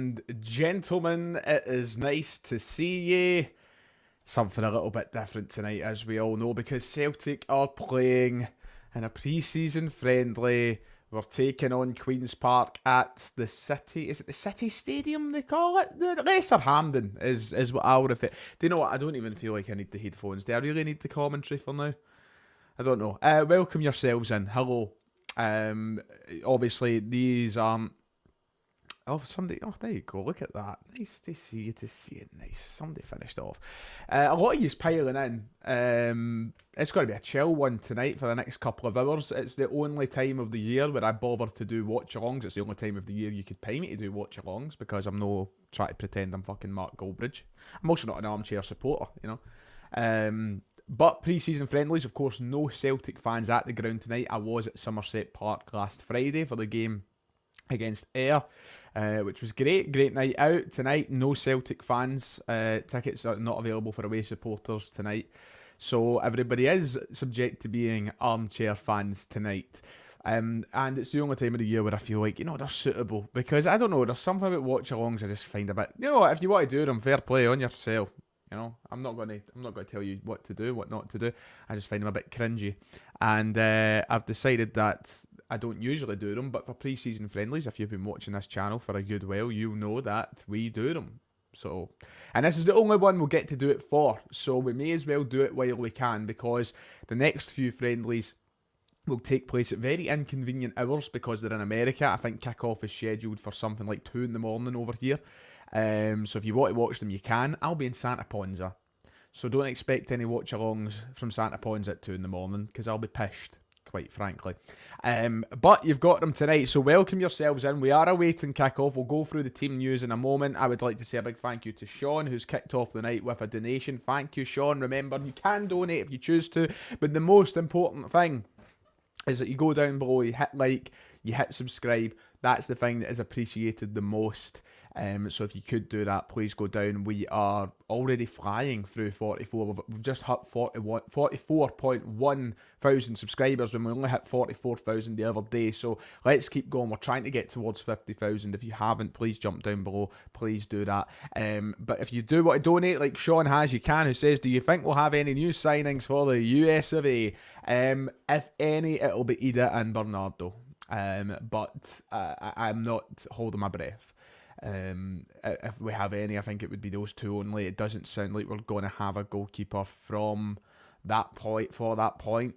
and gentlemen, it is nice to see ye. Something a little bit different tonight, as we all know, because Celtic are playing in a pre-season friendly. We're taking on Queen's Park at the City. Is it the City Stadium they call it? The Lesser Hampden is what I'll refer. Do you know what? I don't even feel like I need the headphones. Do I really need the commentary for now? I don't know. Welcome yourselves in. Hello. Obviously these aren't. Oh, somebody. Oh, there you go. Look at that. Nice to see you. To see it. Nice. Somebody finished off. A lot of you's piling in. It's going to be a chill one tonight for the next couple of hours. It's the only time of the year where I bother to do watch-alongs. It's the only time of the year you could pay me to do watch-alongs because I'm no trying to pretend I'm fucking Mark Goldbridge. I'm also not an armchair supporter, you know. But pre-season friendlies, of course, no Celtic fans at the ground tonight. I was at Somerset Park last Friday for the game against Ayr, which was great. Great night out tonight. No Celtic fans. Tickets are not available for away supporters tonight. So everybody is subject to being armchair fans tonight. And it's the only time of the year where I feel like, you know, they're suitable. Because, I don't know, there's something about watch-alongs I just find a bit... You know what, if you want to do them, fair play on yourself. You know, I'm not going to tell you what to do, what not to do. I just find them a bit cringy. And I've decided that I don't usually do them, but for pre-season friendlies, if you've been watching this channel for a good while, you know that we do them. So, and this is the only one we'll get to do it for, so we may as well do it while we can, because the next few friendlies will take place at very inconvenient hours because they're in America. I think kickoff is scheduled for something like 2 in the morning over here. So if you want to watch them, you can. I'll be in Santa Ponza, so don't expect any watch-alongs from Santa Ponza at 2 in the morning, because I'll be pissed, quite frankly. But you've got them tonight, so welcome yourselves in. We are awaiting kick-off. We'll go through the team news in a moment. I would like to say a big thank you to Sean, who's kicked off the night with a donation. Thank you, Sean. Remember, you can donate if you choose to, but the most important thing is that you go down below, you hit like, you hit subscribe. That's the thing that is appreciated the most. So if you could do that, please go down. We are already flying through 44. We've just hit 44.1 thousand subscribers when we only hit 44,000 the other day. So let's keep going. We're trying to get towards 50,000. If you haven't, please jump down below. Please do that. But if you do want to donate, like Sean has, you can, who says, do you think we'll have any new signings for the US of A? If any, it'll be Ida and Bernardo. But I'm not holding my breath. If we have any, I think it would be those two only. It doesn't sound like we're going to have a goalkeeper from that point for that point.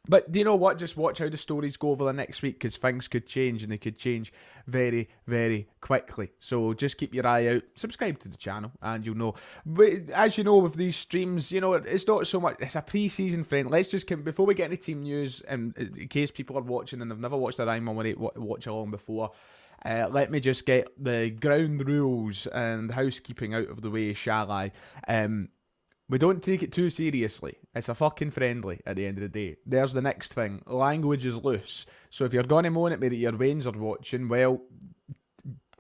But do you know what? Just watch how the stories go over the next week, because things could change, and they could change very, very quickly. So just keep your eye out. Subscribe to the channel and you'll know. But as you know, with these streams, you know, it's not so much, it's a pre-season friend. Let's just, before we get into team news, and in case people are watching and have never watched a Rhyme on watch along before, let me just get the ground rules and housekeeping out of the way, shall I? We don't take it too seriously. It's a fucking friendly at the end of the day. There's the next thing. Language is loose. So if you're going to moan at me that your wains are watching, well,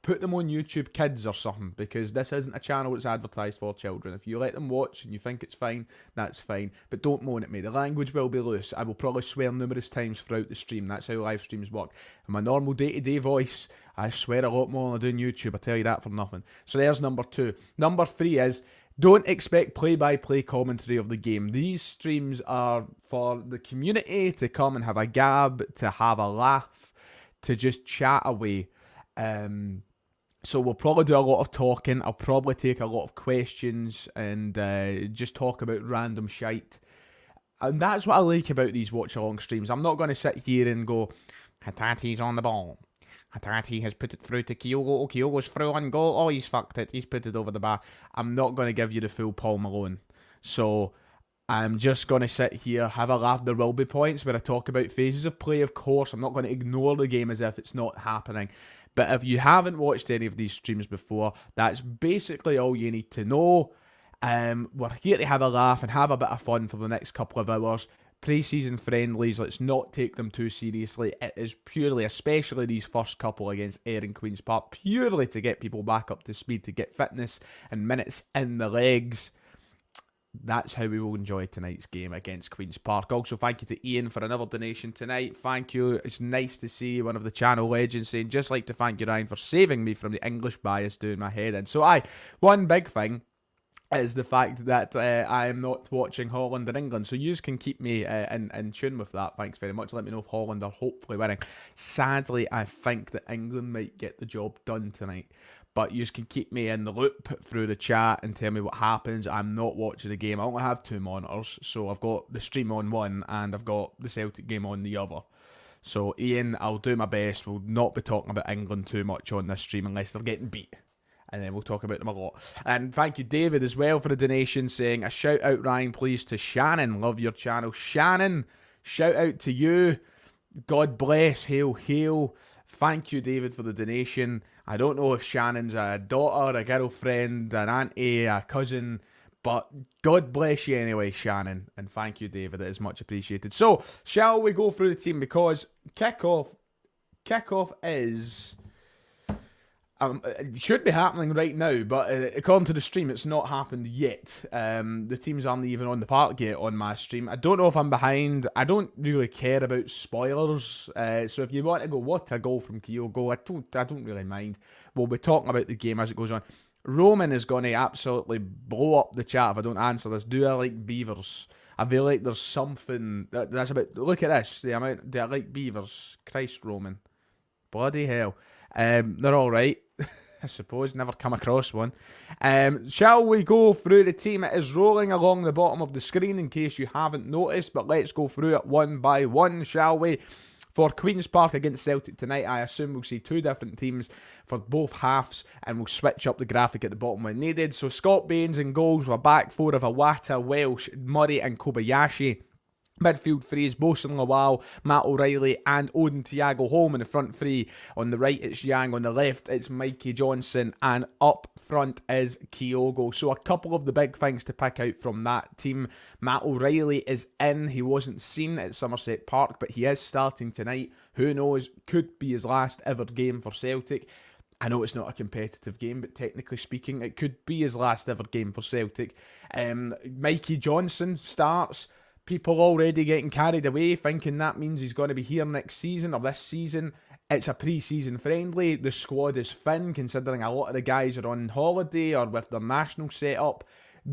put them on YouTube Kids or something, because this isn't a channel that's advertised for children. If you let them watch and you think it's fine, that's fine. But don't moan at me. The language will be loose. I will probably swear numerous times throughout the stream. That's how live streams work. In my normal day-to-day voice, I swear a lot more than I do on YouTube. I tell you that for nothing. So there's number 2. Number 3 is, don't expect play-by-play commentary of the game. These streams are for the community to come and have a gab, to have a laugh, to just chat away. So we'll probably do a lot of talking. I'll probably take a lot of questions and just talk about random shite. And that's what I like about these watch-along streams. I'm not going to sit here and go, Hattacki's on the ball. Hattacki has put it through to Kyogo. Oh, Kyogo's through on goal. Oh, he's fucked it. He's put it over the bar. I'm not going to give you the full Paul Malone. So I'm just going to sit here, have a laugh. There will be points where I talk about phases of play, of course. I'm not going to ignore the game as if it's not happening. But if you haven't watched any of these streams before, that's basically all you need to know. We're here to have a laugh and have a bit of fun for the next couple of hours. Pre-season friendlies, let's not take them too seriously. It is purely, especially these first couple against Ayr and Queen's Park, purely to get people back up to speed, to get fitness and minutes in the legs. that's how we will enjoy tonight's game against Queen's Park. Also, thank you to Ian for another donation tonight. Thank you. It's nice to see one of the channel legends saying, just like to thank you, Ryan, for saving me from the English bias doing my head in. So, one big thing is the fact that I am not watching Holland and England. So you can keep me in tune with that. Thanks very much. Let me know if Holland are hopefully winning. Sadly, I think that England might get the job done tonight. But you can keep me in the loop through the chat and tell me what happens. I'm not watching the game. I only have 2 monitors. So I've got the stream on one and I've got the Celtic game on the other. So Ian, I'll do my best. We'll not be talking about England too much on this stream unless they're getting beat. And then we'll talk about them a lot. And thank you, David, as well, for the donation, saying, a shout out, Ryan, please, to Shannon. Love your channel. Shannon, shout out to you. God bless. Hail, hail. Thank you, David, for the donation. I don't know if Shannon's a daughter, a girlfriend, an auntie, a cousin, but God bless you anyway, Shannon. And thank you, David. It is much appreciated. So, shall we go through the team? Because kickoff is... it should be happening right now, but according to the stream, it's not happened yet. The teams aren't even on the park yet on my stream. I don't know if I'm behind. I don't really care about spoilers. So if you want to go, what a goal from Kyogo, I don't really mind. We'll be talking about the game as it goes on. Roman is going to absolutely blow up the chat if I don't answer this. Do I like beavers? I feel like there's something that's about. Look at this. The amount. Do I like beavers? Christ, Roman. Bloody hell. They're all right. I suppose, never come across one. Shall we go through the team? It is rolling along the bottom of the screen in case you haven't noticed, but let's go through it one by one, shall we? For Queen's Park against Celtic tonight, I assume we'll see 2 different teams for both halves, and we'll switch up the graphic at the bottom when needed. So Scott Baines in goals with a back 4 of Iwata, Welsh, Murray and Kobayashi. Midfield 3 is Bosun Lawal, Matt O'Reilly and Odin Thiago Holm in the front 3. On the right it's Yang, on the left it's Mikey Johnson, and up front is Kyogo. So a couple of the big things to pick out from that team. Matt O'Reilly is in. He wasn't seen at Somerset Park, but he is starting tonight. Who knows, could be his last ever game for Celtic. I know it's not a competitive game, but technically speaking, it could be his last ever game for Celtic. Mikey Johnson starts. People already getting carried away, thinking that means he's going to be here next season or this season. It's a pre-season friendly. The squad is thin, considering a lot of the guys are on holiday or with their national set-up.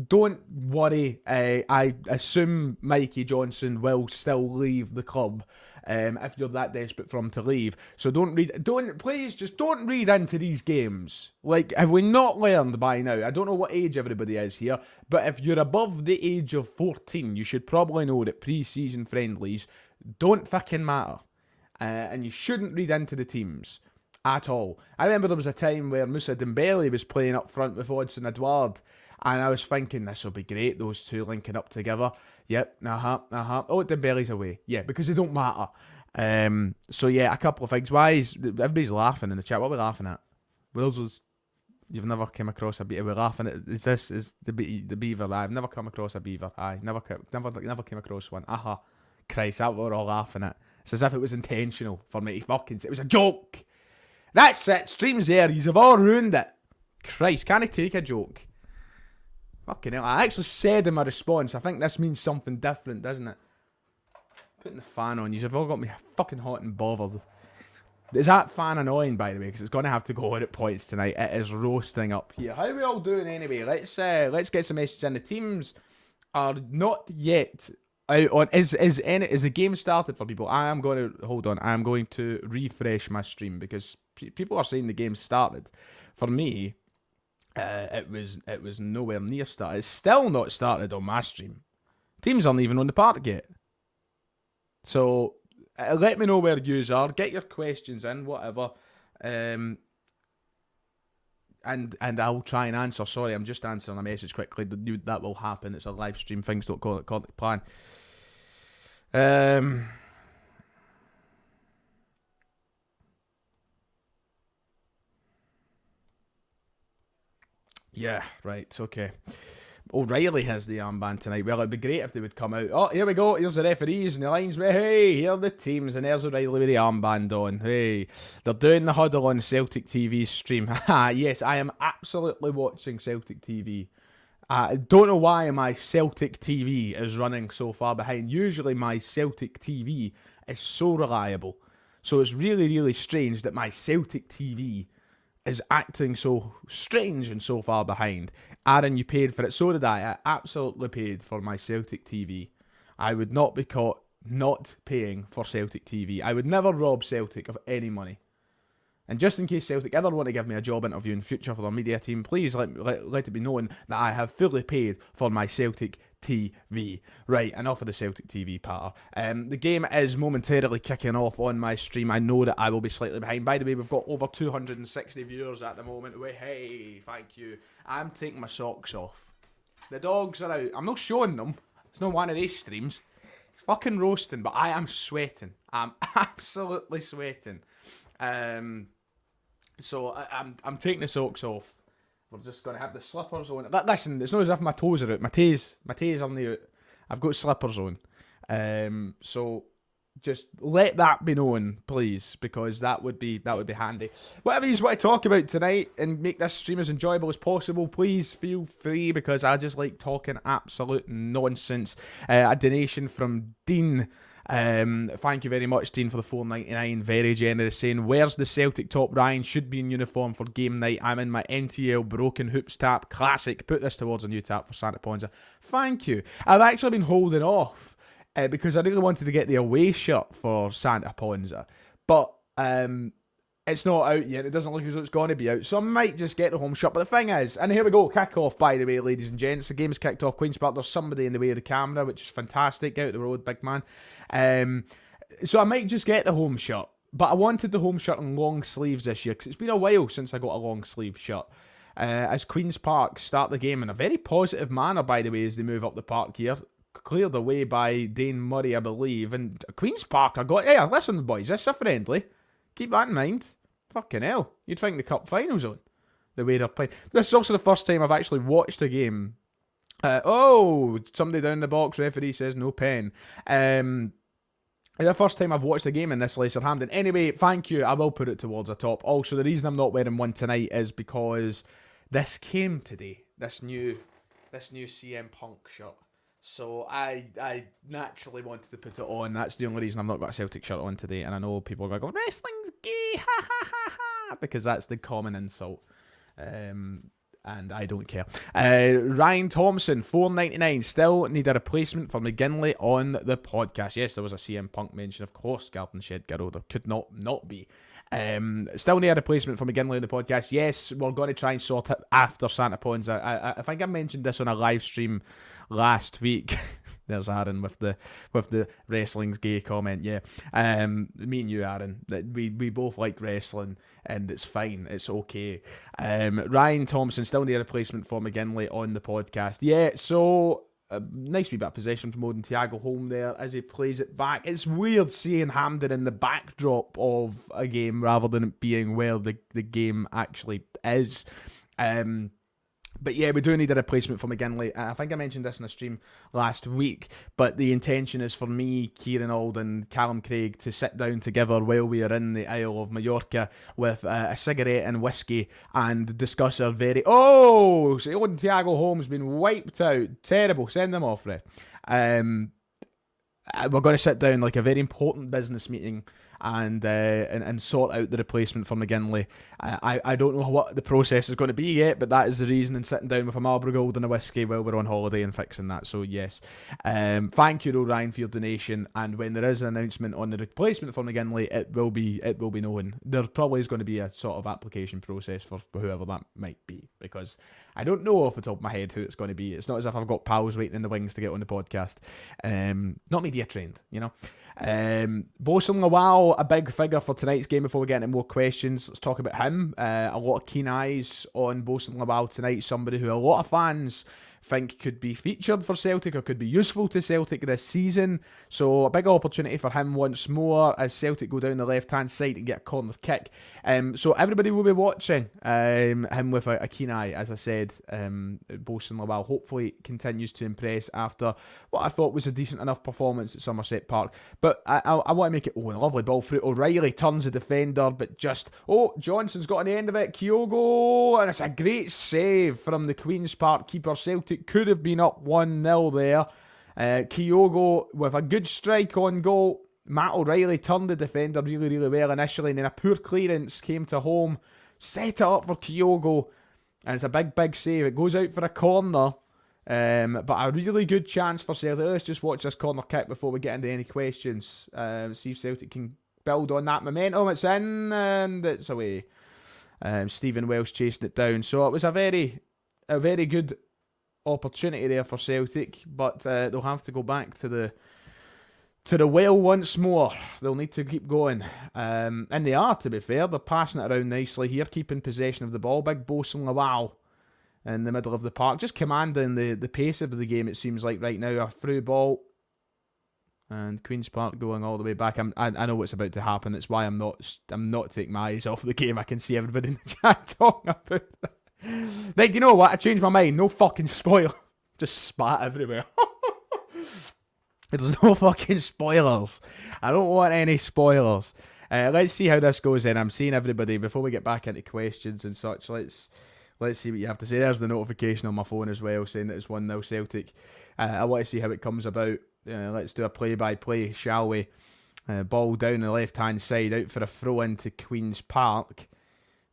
Don't worry. I assume Mikey Johnson will still leave the club if you're that desperate for him to leave. So please just don't read into these games. Like, have we not learned by now? I don't know what age everybody is here, but if you're above the age of 14, you should probably know that pre-season friendlies don't fucking matter. And you shouldn't read into the teams at all. I remember there was a time where Moussa Dembele was playing up front with Odsonne Edouard, and I was thinking, this will be great, those two linking up together. Yep, Oh, Dembele's away. Yeah, because they don't matter. So yeah, a couple of things. Why is everybody's laughing in the chat? What are we laughing at? Will's, you've never come across a beaver. We're laughing at. Is the beaver? I've never come across a beaver. Never came across one. Aha, Christ, that we're all laughing at. It's as if it was intentional for me to fucking say it was a joke. That's it. Stream's there. You've all ruined it. Christ, can I take a joke? Fucking hell, I actually said in my response, I think this means something different, doesn't it? Putting the fan on, you've all got me fucking hot and bothered. Is that fan annoying, by the way? Because it's going to have to go out at points tonight. It is roasting up here. How are we all doing anyway? Let's get some messages in. The teams are not yet out on... Is the game started for people? I am going to... Hold on. I am going to refresh my stream because people are saying the game started. For me... It was nowhere near started. It's still not started on my stream. Teams aren't even on the park yet. So let me know where yous are. Get your questions in, whatever. And I'll try and answer. Sorry, I'm just answering a message quickly. That will happen. It's a live stream. Things don't go according to plan. Yeah, right, okay. O'Reilly has the armband tonight. Well, it'd be great if they would come out. Oh, here we go. Here's the referees and the lines. Hey, here are the teams. And there's O'Reilly with the armband on. Hey, they're doing the huddle on Celtic TV stream. Yes, I am absolutely watching Celtic TV. I don't know why my Celtic TV is running so far behind. Usually my Celtic TV is so reliable. So it's really, really strange that my Celtic TV is acting so strange and so far behind. Aaron, you paid for it. So did I. I absolutely paid for my Celtic TV. I would not be caught not paying for Celtic TV. I would never rob Celtic of any money. And just in case Celtic ever want to give me a job interview in future for their media team, please let it be known that I have fully paid for my Celtic TV. Right, enough of the Celtic TV patter. The game is momentarily kicking off on my stream. I know that I will be slightly behind. By the way, we've got over 260 viewers at the moment. Hey, thank you. I'm taking my socks off. The dogs are out. I'm not showing them. It's not one of these streams. It's fucking roasting, but I am sweating. I'm absolutely sweating. So I'm taking the socks off. We're just going to have the slippers on. Listen, it's not as if my toes are out. My toes aren't out. I've got slippers on. So just let that be known, please, because that would be handy. Whatever you want to talk about tonight and make this stream as enjoyable as possible, please feel free, because I just like talking absolute nonsense. A donation from Dean. Thank you very much, Dean, for the $4.99. Very generous, saying, where's the Celtic top? Ryan should be in uniform for game night. I'm in my NTL broken hoops tap. Classic. Put this towards a new tap for Santa Ponza. Thank you. I've actually been holding off because I really wanted to get the away shirt for Santa Ponza, but it's not out yet. It doesn't look as though it's going to be out, so I might just get the home shirt. But the thing is, and here we go, kick-off, by the way, ladies and gents. The game's kicked off. Queen's Park, there's somebody in the way of the camera, which is fantastic. Out the road, big man. So I might just get the home shirt. But I wanted the home shirt in long sleeves this year, because it's been a while since I got a long sleeve shirt. As Queen's Park start the game in a very positive manner, by the way, as they move up the park here. Cleared away by Dane Murray, I believe. And Queen's Park, hey, listen, boys, this is a friendly. Keep that in mind. Fucking hell. You'd think the cup final's on. The way they're playing. This is also the first time I've actually watched a game. Somebody down the box. Referee says no pen. The first time I've watched a game in this Lesser Hampden. Anyway, thank you. I will put it towards the top. Also, the reason I'm not wearing one tonight is because this came today. This new CM Punk shirt. So I naturally wanted to put it on. That's the only reason I've not got a Celtic shirt on today. And I know people are going, wrestling's gay, ha ha ha ha, because that's the common insult. And I don't care. Ryan Thompson, $4.99. Still need a replacement for McGinley on the podcast. Yes, there was a CM Punk mention, of course. Garden Shed Girl, there could not be. Still need a replacement for McGinley on the podcast. Yes, we're going to try and sort it after Santa Ponza. I think I mentioned this on a live stream last week. There's Aaron with the wrestling's gay comment. Yeah, me and you, Aaron, we both like wrestling and it's fine, it's okay. Ryan Thompson, still need a replacement for McGinley on the podcast. Yeah, so a nice wee bit of possession from Odin Thiago Holm there as he plays it back. It's weird seeing Hampden in the backdrop of a game rather than it being where the game actually is. But yeah, we do need a replacement for McGinley. I think I mentioned this in a stream last week, but the intention is for me, Kieran Alden, Callum Craig to sit down together while we are in the Isle of Mallorca with a cigarette and whiskey and discuss our very... Oh! So Odin Thiago Holm's been wiped out. Terrible. Send them off, ref. We're going to sit down like a very important business meeting and sort out the replacement for McGinley. I don't know what the process is going to be yet, but that is the reason in sitting down with a Marlborough Gold and a whiskey while we're on holiday and fixing that. So yes, thank you, Ryan, for your donation. And when there is an announcement on the replacement for McGinley, it will be known. There probably is going to be a sort of application process for whoever that might be, because I don't know off the top of my head who it's going to be. It's not as if I've got pals waiting in the wings to get on the podcast. Not media trained, you know. Bosun Lawal, a big figure for tonight's game. Before we get into more questions, let's talk about him. A lot of keen eyes on Bosun Lawal tonight. Somebody who a lot of fans think could be featured for Celtic or could be useful to Celtic this season. So a big opportunity for him once more as Celtic go down the left-hand side and get a corner kick. So everybody will be watching him with a keen eye, as I said. Bosun Lawal hopefully continues to impress after what I thought was a decent enough performance at Somerset Park. But I want to make it, a lovely ball through. O'Reilly turns the defender, but just, Johnson's got on the end of it. Kyogo, and it's a great save from the Queen's Park keeper. Celtic Celtic could have been up 1-0 there. Kyogo with a good strike on goal. Matt O'Reilly turned the defender really, really well initially, and then a poor clearance came to home, set it up for Kyogo, and it's a big, big save. It goes out for a corner, but a really good chance for Celtic. Let's just watch this corner kick before we get into any questions. See if Celtic can build on that momentum. It's in, and it's away. Stephen Welsh chasing it down. So it was a very good opportunity there for Celtic, but they'll have to go back to the well once more. They'll need to keep going. And they are, to be fair. They're passing it around nicely here, keeping possession of the ball. Big Bosun Lawal in the middle of the park, just commanding the pace of the game, it seems like right now. A through ball. And Queen's Park going all the way back. I know what's about to happen. That's why I'm not taking my eyes off the game. I can see everybody in the chat talking about it. Like, you know what? I changed my mind. No fucking spoiler. Just spat everywhere. There's no fucking spoilers. I don't want any spoilers. Let's see how this goes in. I'm seeing everybody before we get back into questions and such. Let's see what you have to say. There's the notification on my phone as well saying that it's 1-0 Celtic. I want to see how it comes about. Let's do a play-by-play, shall we? Ball down the left-hand side, out for a throw into Queen's Park.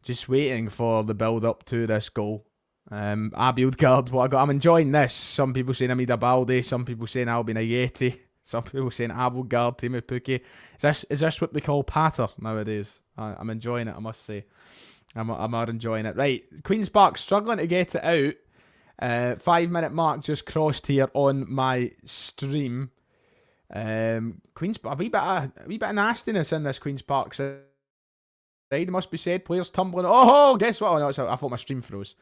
Just waiting for the build-up to this goal. Abiodgard, what I got? I'm enjoying this. Some people saying Amida Balde, some people saying Albin Ayeti, some people saying Abiodgard, Timu Puki. Is this what they call patter nowadays? I'm enjoying it, I must say. I'm enjoying it. Right, Queen's Park struggling to get it out. 5-minute mark just crossed here on my stream. Queen's a wee bit of nastiness in this Queen's Park side. It must be said. Players tumbling. Oh, guess what? Oh, no, I thought my stream froze.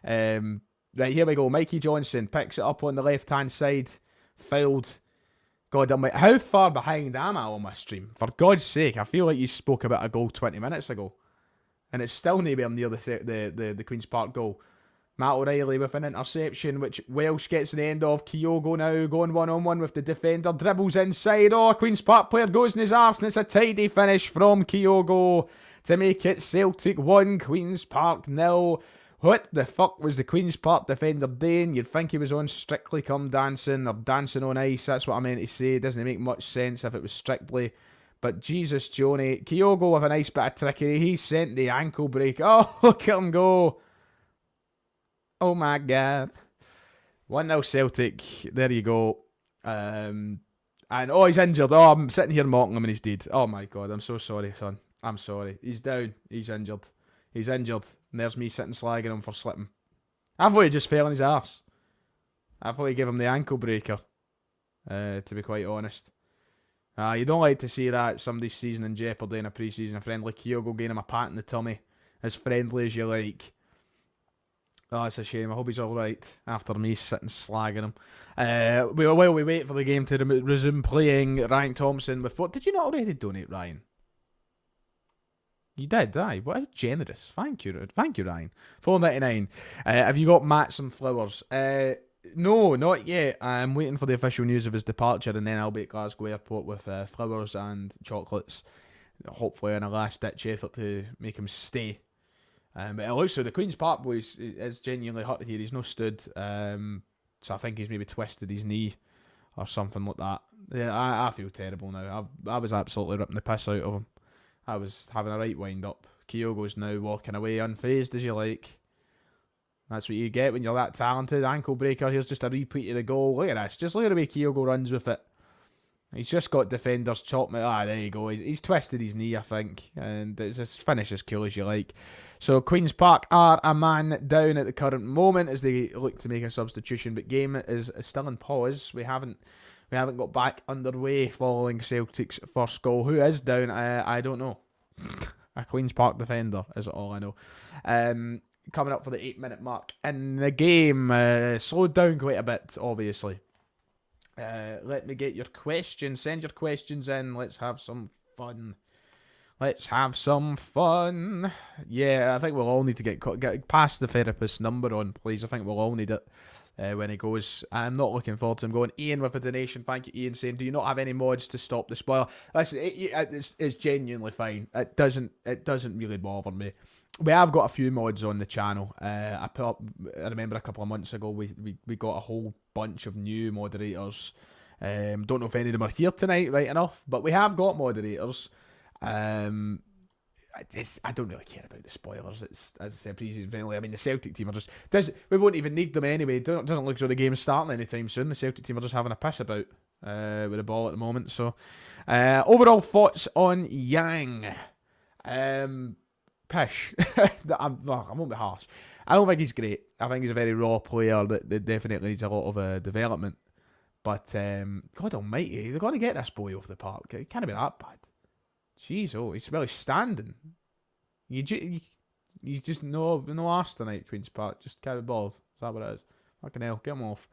Right, here we go. Mikey Johnson picks it up on the left-hand side. Fouled. God, I'm like, how far behind am I on my stream? For God's sake, I feel like you spoke about a goal 20 minutes ago. And it's still nowhere near the Queen's Park goal. Matt O'Reilly with an interception, which Welsh gets the end of. Kyogo now going one-on-one with the defender. Dribbles inside. Oh, Queen's Park player goes in his arse, and it's a tidy finish from Kyogo to make it Celtic 1, Queen's Park 0. What the fuck was the Queen's Park defender doing? You'd think he was on Strictly Come Dancing or Dancing on Ice. That's what I meant to say. Doesn't make much sense if it was Strictly. But Jesus, Joni. Kyogo with a nice bit of trickery. He sent the ankle break. Oh, look at him go. Oh my God. 1-0 Celtic. There you go. And oh, he's injured. Oh, I'm sitting here mocking him and he's dead. Oh my God, I'm so sorry, son. I'm sorry. He's down. He's injured. He's injured. And there's me sitting slagging him for slipping. I thought he just fell on his arse. I thought he gave him the ankle breaker. To be quite honest. You don't like to see that. Somebody's season in jeopardy in a pre-season. A friend like Kyogo giving him a pat in the tummy. As friendly as you like. Oh, it's a shame. I hope he's alright after me sitting slagging him. While we wait for the game to resume playing, Ryan Thompson with what? Did you not already donate, Ryan? You did, aye. What generous. Thank you, Ryan. $4.99. Have you got Matt some flowers? No, not yet. I'm waiting for the official news of his departure, and then I'll be at Glasgow Airport with flowers and chocolates. Hopefully in a last-ditch effort to make him stay. But it looks so the Queen's Park boys is genuinely hurt here. He's no stood. So I think he's maybe twisted his knee or something like that. Yeah, I feel terrible now. I was absolutely ripping the piss out of him. I was having a right wind up. Kyogo's now walking away unfazed as you like. That's what you get when you're that talented. Ankle breaker. Here's just a repeat of the goal. Look at this. Just look at the way Kyogo runs with it. He's just got defenders chopping it. There you go. He's twisted his knee, I think. And it's just finish as cool as you like. So Queen's Park are a man down at the current moment as they look to make a substitution. But game is still in pause. We haven't got back underway following Celtic's first goal. Who is down? I don't know. A Queen's Park defender is all I know. Coming up for the 8-minute mark in the game. Slowed down quite a bit, obviously. Let me get your questions. Send your questions in. Let's have some fun. Yeah, I think we'll all need to get past the therapist's number on, please. I think we'll all need it when he goes. I'm not looking forward to him going. Ian with a donation. Thank you, Ian, saying, do you not have any mods to stop the spoiler? Listen, it's genuinely fine. It doesn't really bother me. we have got a few mods on the channel. I remember a couple of months ago we got a whole bunch of new moderators. Don't know if any of them are here tonight, right enough, but we have got moderators. I don't really care about the spoilers. It's, as I said, pre-season friendly. I mean, the Celtic team are just... we won't even need them anyway. It doesn't look as though the game's starting anytime soon. The Celtic team are just having a piss about with the ball at the moment. So, overall thoughts on Yang. Pish. I won't be harsh. I don't think he's great. I think he's a very raw player that definitely needs a lot of development. But, God almighty, they're going to get this boy off the park. It can't be that bad. Jeez, he's really standing. You just no arse tonight, Queen's Park. Just carry the ball. Is that what it is? Fucking hell, get him off.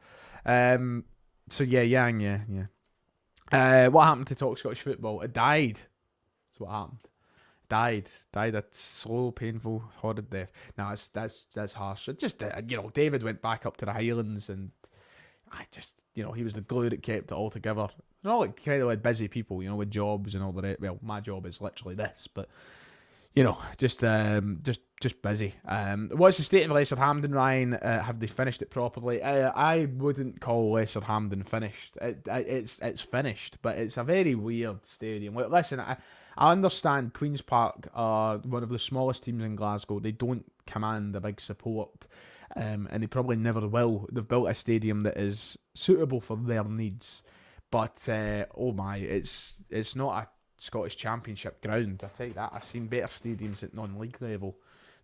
So yeah, Yang, yeah. What happened to Talk Scottish Football? It died. That's what happened. Died a slow, painful, horrid death. No, that's harsh. It just David went back up to the Highlands, and he was the glue that kept it all together. They're all incredibly busy people, with jobs and all the rest. Well, my job is literally this, but just busy. What's the state of Lesser Hampden, Ryan? Have they finished it properly? I wouldn't call Lesser Hampden finished. It's finished, but it's a very weird stadium. Well, listen, I understand Queen's Park are one of the smallest teams in Glasgow. They don't command a big support, and they probably never will. They've built a stadium that is suitable for their needs. But, it's not a Scottish Championship ground, I tell you that. I've seen better stadiums at non-league level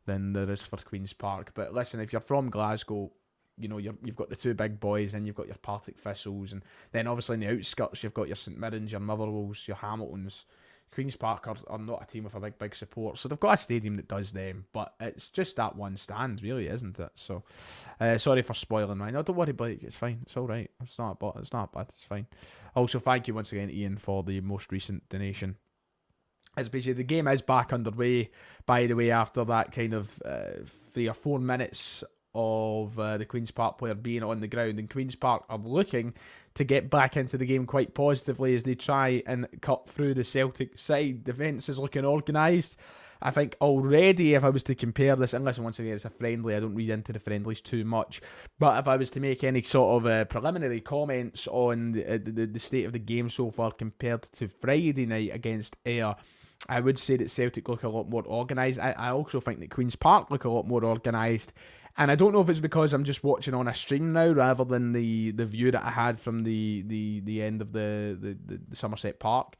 than there is for Queen's Park. But listen, if you're from Glasgow, you've got the two big boys, and you've got your Partick Thistles, and then obviously in the outskirts you've got your St Mirrens, your Motherwells, your Hamiltons. Queen's Park are not a team with a big support, so they've got a stadium that does them, but it's just that one stand, really, isn't it? So, sorry for spoiling mine. No, don't worry, Blake. It's fine. It's all right. It's not bad. It's fine. Also, thank you once again, Ian, for the most recent donation. As basically the game is back underway, by the way, after that kind of 3 or 4 minutes of the Queen's Park player being on the ground, and Queen's Park are looking to get back into the game quite positively as they try and cut through the Celtic side. Defence is looking organised. I think already, if I was to compare this, and listen, once again, it's a friendly, I don't read into the friendlies too much, but if I was to make any sort of preliminary comments on the state of the game so far compared to Friday night against Ayr, I would say that Celtic look a lot more organised. I also think that Queen's Park look a lot more organised. And I don't know if it's because I'm just watching on a stream now rather than the view that I had from the end of the Somerset Park.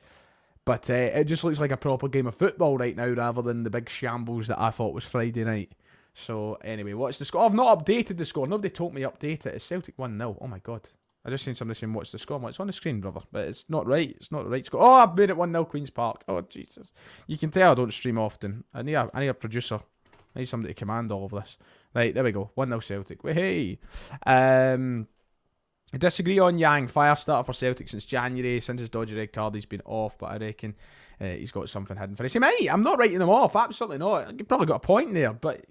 But it just looks like a proper game of football right now rather than the big shambles that I thought was Friday night. So anyway, what's the score? I've not updated the score. Nobody told me to update it. It's Celtic 1-0. Oh my God. I just seen somebody saying, what's the score? I'm like, it's on the screen, brother. But it's not right. It's not the right score. Oh, I've made it 1-0 Queen's Park. Oh, Jesus. You can tell I don't stream often. I need a producer. I need somebody to command all of this. Right, there we go. 1-0 Celtic. Hey. I disagree on Yang. Fire starter for Celtic since January. Since his dodgy red card, he's been off, but I reckon he's got something hidden for us. Mate, I'm not writing him off. Absolutely not. You probably got a point there, but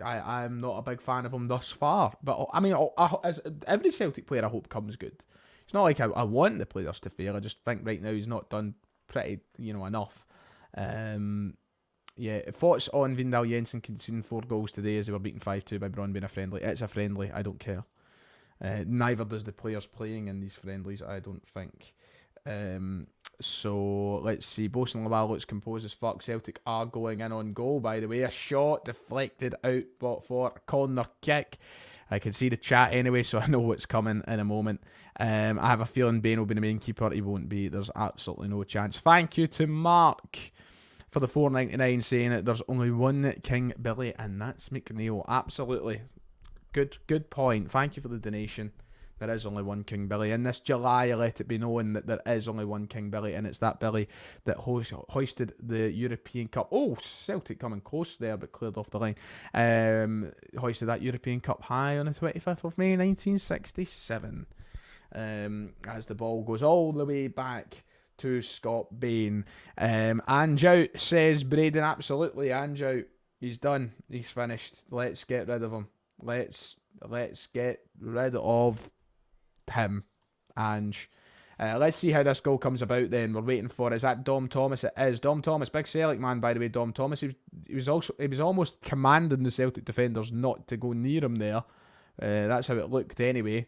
I'm not a big fan of him thus far. But I mean, as every Celtic player, I hope comes good. It's not like I want the players to fail. I just think right now he's not done pretty, enough. Yeah, thoughts on Vindal Jensen conceding 4 goals today as they were beaten 5-2 by Braun being a friendly. It's a friendly. I don't care. Neither does the players playing in these friendlies, I don't think. So let's see. Bosun Lawal looks composed as fuck. Celtic are going in on goal, by the way. A shot deflected out, but for a corner kick. I can see the chat anyway, so I know what's coming in a moment. I have a feeling Bain will be the main keeper. He won't be. There's absolutely no chance. Thank you to Mark for the $4.99 saying that there's only one King Billy, and that's McNeil. Absolutely. Good point. Thank you for the donation. There is only one King Billy. In this July, let it be known that there is only one King Billy, and it's that Billy that hoisted the European Cup. Oh, Celtic coming close there, but cleared off the line. Hoisted that European Cup high on the 25th of May, 1967. As the ball goes all the way back to Scott Bain. Ange out, says Braden. Absolutely, Ange out. He's done. He's finished. Let's get rid of him. Let's get rid of him, Ange. Let's see how this goal comes about then. We're waiting for, is that Dom Thomas? It is. Dom Thomas, big Celtic man, by the way, Dom Thomas. He was almost commanding the Celtic defenders not to go near him there. That's how it looked anyway.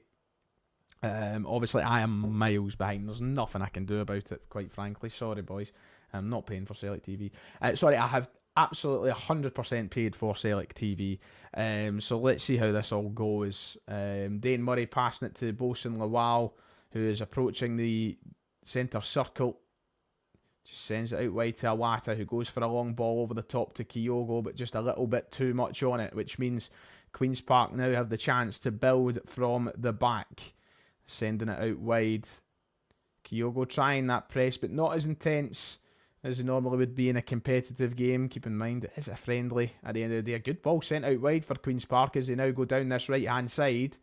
Obviously, I am miles behind. There's nothing I can do about it, quite frankly. Sorry, boys. I'm not paying for Celtic TV. Sorry, I have absolutely 100% paid for Celtic TV. So let's see how this all goes. Dane Murray passing it to Bosun Lawal, who is approaching the centre circle. Just sends it out wide to Awata, who goes for a long ball over the top to Kyogo, but just a little bit too much on it, which means Queen's Park now have the chance to build from the back. Sending it out wide. Kyogo trying that press, but not as intense as it normally would be in a competitive game. Keep in mind, it is a friendly at the end of the day. A good ball sent out wide for Queen's Park as they now go down this right-hand side.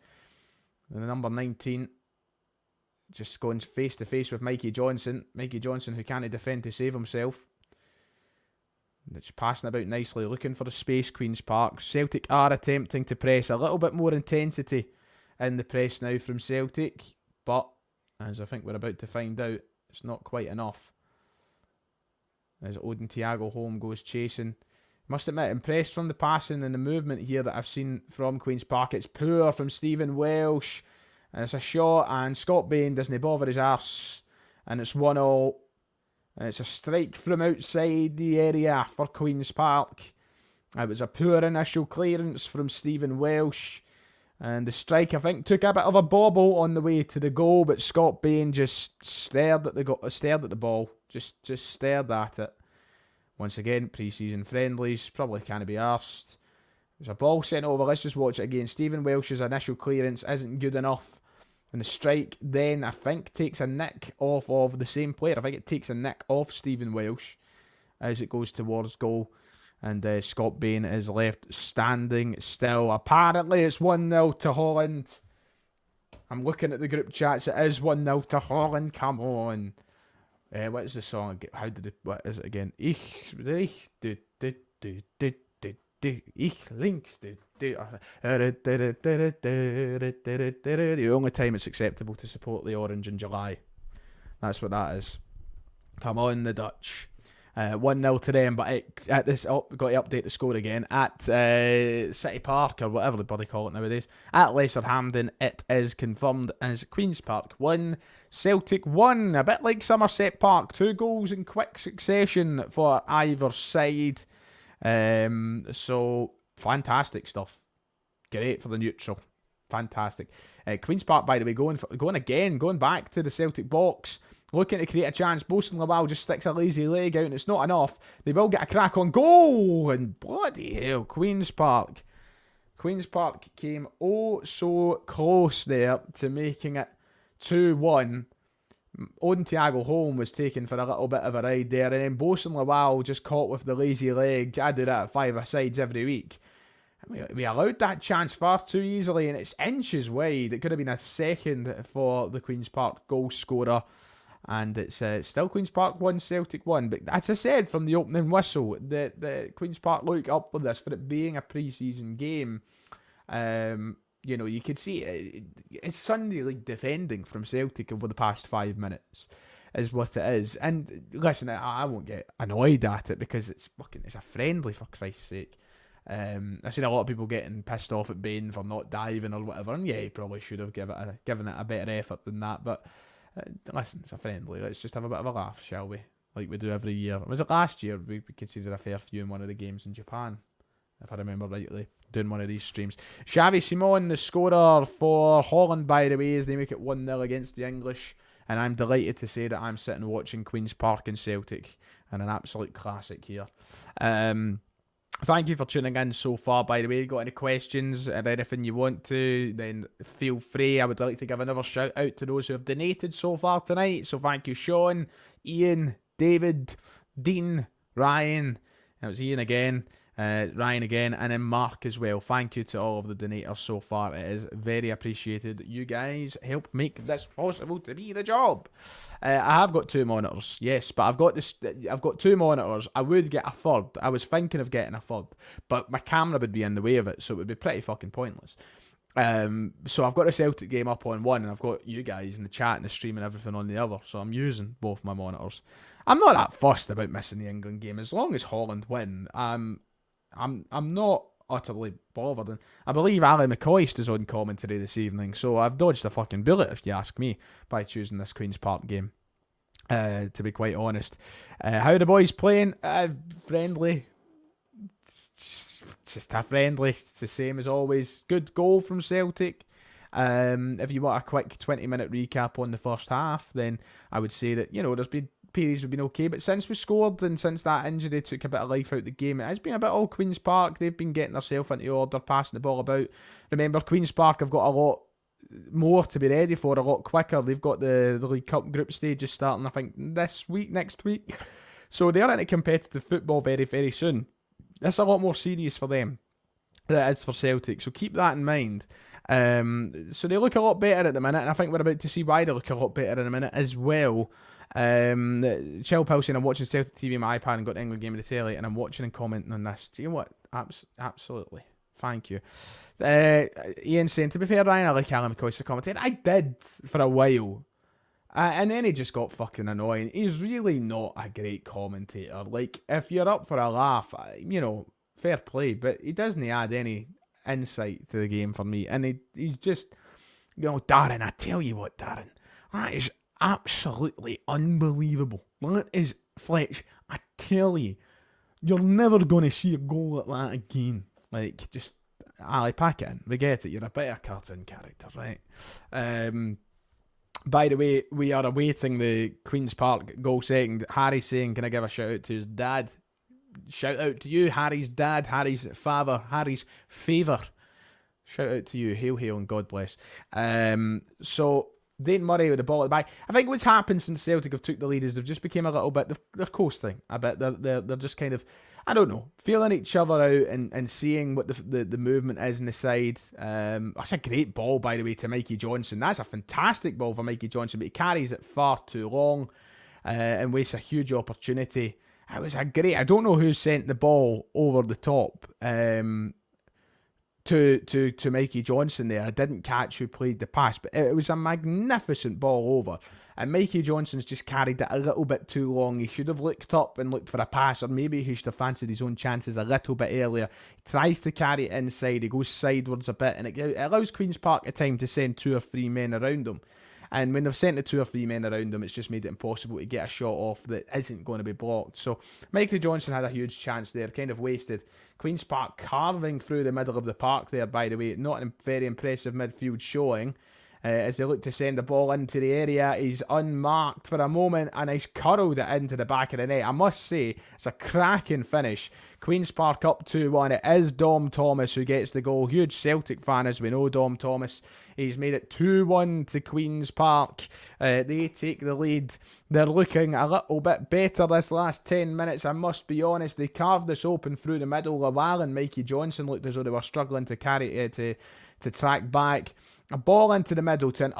And the number 19 just going face-to-face with Mikey Johnson. Mikey Johnson, who can't defend to save himself. It's passing about nicely, looking for the space, Queen's Park. Celtic are attempting to press. A little bit more intensity in the press now from Celtic. But, as I think we're about to find out, it's not quite enough. As Odin Thiago home goes chasing. Must admit, impressed from the passing and the movement here that I've seen from Queen's Park. It's poor from Stephen Welsh. And it's a shot, and Scott Bain doesn't bother his arse. And it's 1-0. And it's a strike from outside the area for Queen's Park. It was a poor initial clearance from Stephen Welsh. And the strike, I think, took a bit of a bobble on the way to the goal, but Scott Bain just stared at the ball. Just stared at it. Once again, pre-season friendlies, probably can't be arsed. There's a ball sent over, let's just watch it again. Stephen Welsh's initial clearance isn't good enough. And the strike then, I think, takes a nick off of the same player. I think it takes a nick off Stephen Welsh as it goes towards goal. And Scott Bain is left standing still. Apparently, it's 1-0 to Holland. I'm looking at the group chats. It is 1-0 to Holland. Come on. What is the song? What is it again? Ich links. The only time it's acceptable to support the Orange in July. That's what that is. Come on, the Dutch. 1-0 to them, but we've got to update the score again. At City Park, or whatever the bloody call it nowadays, at Lesser Hampden, it is confirmed as Queen's Park 1, Celtic 1. A bit like Somerset Park, 2 goals in quick succession for either side. So, fantastic stuff. Great for the neutral. Fantastic. Queen's Park, by the way, going back to the Celtic box. Looking to create a chance. Bosun Lawal just sticks a lazy leg out and it's not enough. They will get a crack on goal. And bloody hell, Queen's Park. Queen's Park came oh so close there to making it 2-1. Odin Thiago home was taken for a little bit of a ride there. And then Bosun Lawal just caught with the lazy leg. I do that at 5-a-sides every week. We allowed that chance far too easily and it's inches wide. It could have been a second for the Queen's Park goal scorer. And it's still Queen's Park 1, Celtic 1. But as I said from the opening whistle, the Queen's Park look up for this, for it being a pre-season game. You could see it's Sunday League defending from Celtic over the past 5 minutes is what it is. And listen, I won't get annoyed at it because it's a friendly, for Christ's sake. I've seen a lot of people getting pissed off at Bain for not diving or whatever. And yeah, he probably should have given it a better effort than that. But listen, it's a friendly. Let's just have a bit of a laugh, shall we? Like we do every year. Was it last year? We conceded a fair few in one of the games in Japan, if I remember rightly, doing one of these streams. Xavi Simon, the scorer for Holland, by the way, as they make it 1-0 against the English. And I'm delighted to say that I'm sitting watching Queen's Park and Celtic, and an absolute classic here. Thank you for tuning in so far, by the way. Got any questions or anything you want to, then feel free. I would like to give another shout out to those who have donated so far tonight. So thank you, Sean, Ian, David, Dean, Ryan. It was Ian again, Ryan again, and then Mark as well. Thank you to all of the donators so far. It is very appreciated. You guys help make this possible to be the job. I have got 2 monitors, yes, but I've got 2 monitors. I would get a third. I was thinking of getting a third, but my camera would be in the way of it, so it would be pretty fucking pointless. So I've got the Celtic game up on one, and I've got you guys in the chat and the stream and everything on the other. So I'm using both my monitors. I'm not that fussed about missing the England game as long as Holland win. I'm not utterly bothered. And I believe Ali McCoist is on commentary this evening, so I've dodged a fucking bullet, if you ask me, by choosing this Queen's Park game. To be quite honest, how are the boys playing? Friendly. Just a friendly. It's the same as always. Good goal from Celtic. If you want a quick 20-minute recap on the first half, then I would say that, there's been periods have been okay, but since we scored and since that injury took a bit of life out the game, it has been a bit all Queen's Park. They've been getting themselves into order, passing the ball about. Remember, Queen's Park have got a lot more to be ready for, a lot quicker. They've got the League Cup group stages starting, I think, next week. So they're into competitive football very, very soon. It's a lot more serious for them than it is for Celtic, so keep that in mind. So they look a lot better at the minute, and I think we're about to see why they look a lot better in a minute as well. Chill Pal saying I'm watching Celtic TV on my iPad and got the England game of the telly, and I'm watching and commenting on this. Do you know what? Absolutely. Thank you. Ian saying, to be fair, Ryan, I like Alan McCoy's commentator. I did for a while. And then he just got fucking annoying. He's really not a great commentator. Like, if you're up for a laugh, fair play, but he doesn't add any insight to the game for me. And he's just, Darren, I tell you what, Darren, that is absolutely unbelievable. That is, Fletch, I tell you, you're never going to see a goal like that again. Like, just, Ali, pack it in. We get it. You're a bit of a cartoon character, right? By the way, we are awaiting the Queen's Park goal second. Harry's saying, can I give a shout out to his dad? Shout out to you, Harry's dad, Harry's father, Harry's favour. Shout out to you. Hail, hail, and God bless. So, Dane Murray with the ball at the back. I think what's happened since Celtic have took the lead is they've just become a little bit, they're coasting a bit. They're just kind of, I don't know, feeling each other out and seeing what the movement is in the side. That's a great ball, by the way, to Mikey Johnson. That's a fantastic ball for Mikey Johnson, but he carries it far too long and wastes a huge opportunity. It was a great, I don't know who sent the ball over the top to Mikey Johnson there. I didn't catch who played the pass, but it was a magnificent ball over. And Mikey Johnson's just carried it a little bit too long. He should have looked up and looked for a pass, or maybe he should have fancied his own chances a little bit earlier. He tries to carry it inside, he goes sideways a bit, and it allows Queen's Park a time to send 2 or 3 men around him. And when they've sent the 2 or 3 men around him, it's just made it impossible to get a shot off that isn't going to be blocked. So Mikey Johnson had a huge chance there, kind of wasted. Queen's Park carving through the middle of the park there, by the way. Not a very impressive midfield showing. As they look to send the ball into the area, he's unmarked for a moment and he's curled it into the back of the net. I must say, it's a cracking finish. Queen's Park up 2-1. It is Dom Thomas who gets the goal. Huge Celtic fan, as we know, Dom Thomas. He's made it 2-1 to Queen's Park. They take the lead. They're looking a little bit better this last 10 minutes, I must be honest. They carved this open through the middle. Lawal and Mikey Johnson looked as though they were struggling to carry to track back. A ball into the middle to an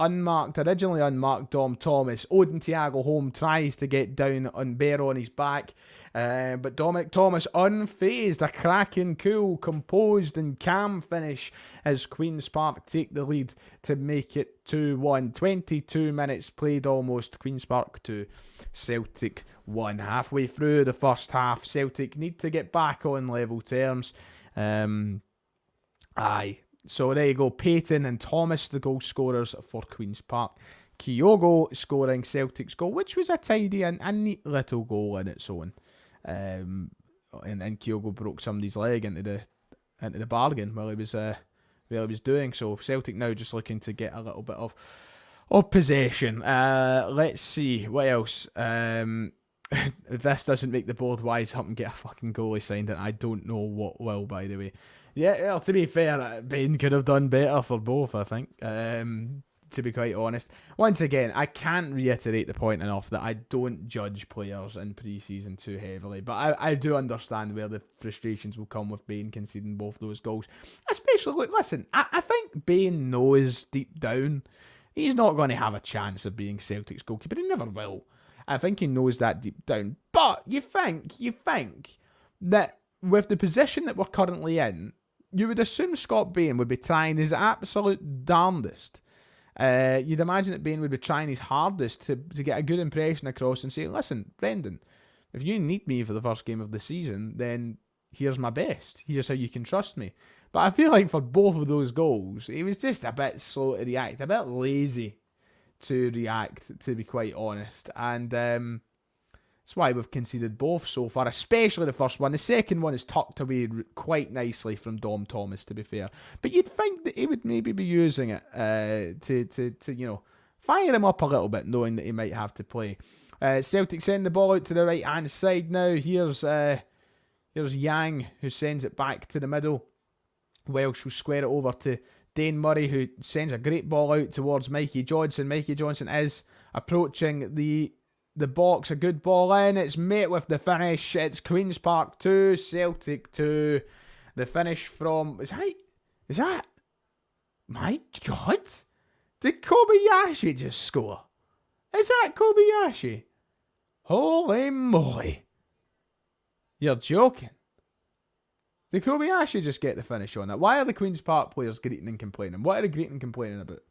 originally unmarked Dom Thomas. Odin Thiago Holm tries to get down on Bear on his back. But Dominic Thomas unfazed. A cracking, cool, composed and calm finish as Queen's Park take the lead to make it 2-1. 22 minutes played almost. Queen's Park 2, Celtic 1. Halfway through the first half, Celtic need to get back on level terms. So there you go, Payton and Thomas, the goal scorers for Queen's Park. Kyogo scoring Celtic's goal, which was a tidy and a neat little goal in its own. And Kyogo broke somebody's leg into the bargain while he was doing so. Celtic now just looking to get a little bit of possession. Let's see what else. If this doesn't make the board wise up and get a fucking goalie signed, and I don't know what will, by the way. Yeah, well, to be fair, Ben could have done better for both, I think, to be quite honest. Once again, I can't reiterate the point enough that I don't judge players in pre-season too heavily, but I do understand where the frustrations will come with Bain conceding both those goals. Especially, listen, I think Bain knows deep down he's not going to have a chance of being Celtic's goalkeeper. He never will. I think he knows that deep down. But you think that with the position that we're currently in, you would assume Scott Bain would be trying his absolute darndest. You'd imagine that Bain would be trying his hardest to get a good impression across and say, listen, Brendan, if you need me for the first game of the season, then here's my best. Here's how you can trust me. But I feel like for both of those goals, he was just a bit slow to react, a bit lazy to react, to be quite honest. And that's why we've conceded both so far, especially the first one. The second one is tucked away quite nicely from Dom Thomas, to be fair. But you'd think that he would maybe be using it to fire him up a little bit, knowing that he might have to play. Celtic send the ball out to the right-hand side now. Here's Yang, who sends it back to the middle. Welsh will square it over to Dane Murray, who sends a great ball out towards Mikey Johnson. Mikey Johnson is approaching the box, a good ball in. It's met with the finish. It's Queen's Park 2, Celtic 2. The finish from... Is that... My God? Did Kobayashi just score? Is that Kobayashi? Holy moly. You're joking. Did Kobayashi just get the finish on that? Why are the Queen's Park players greeting and complaining? What are they greeting and complaining about?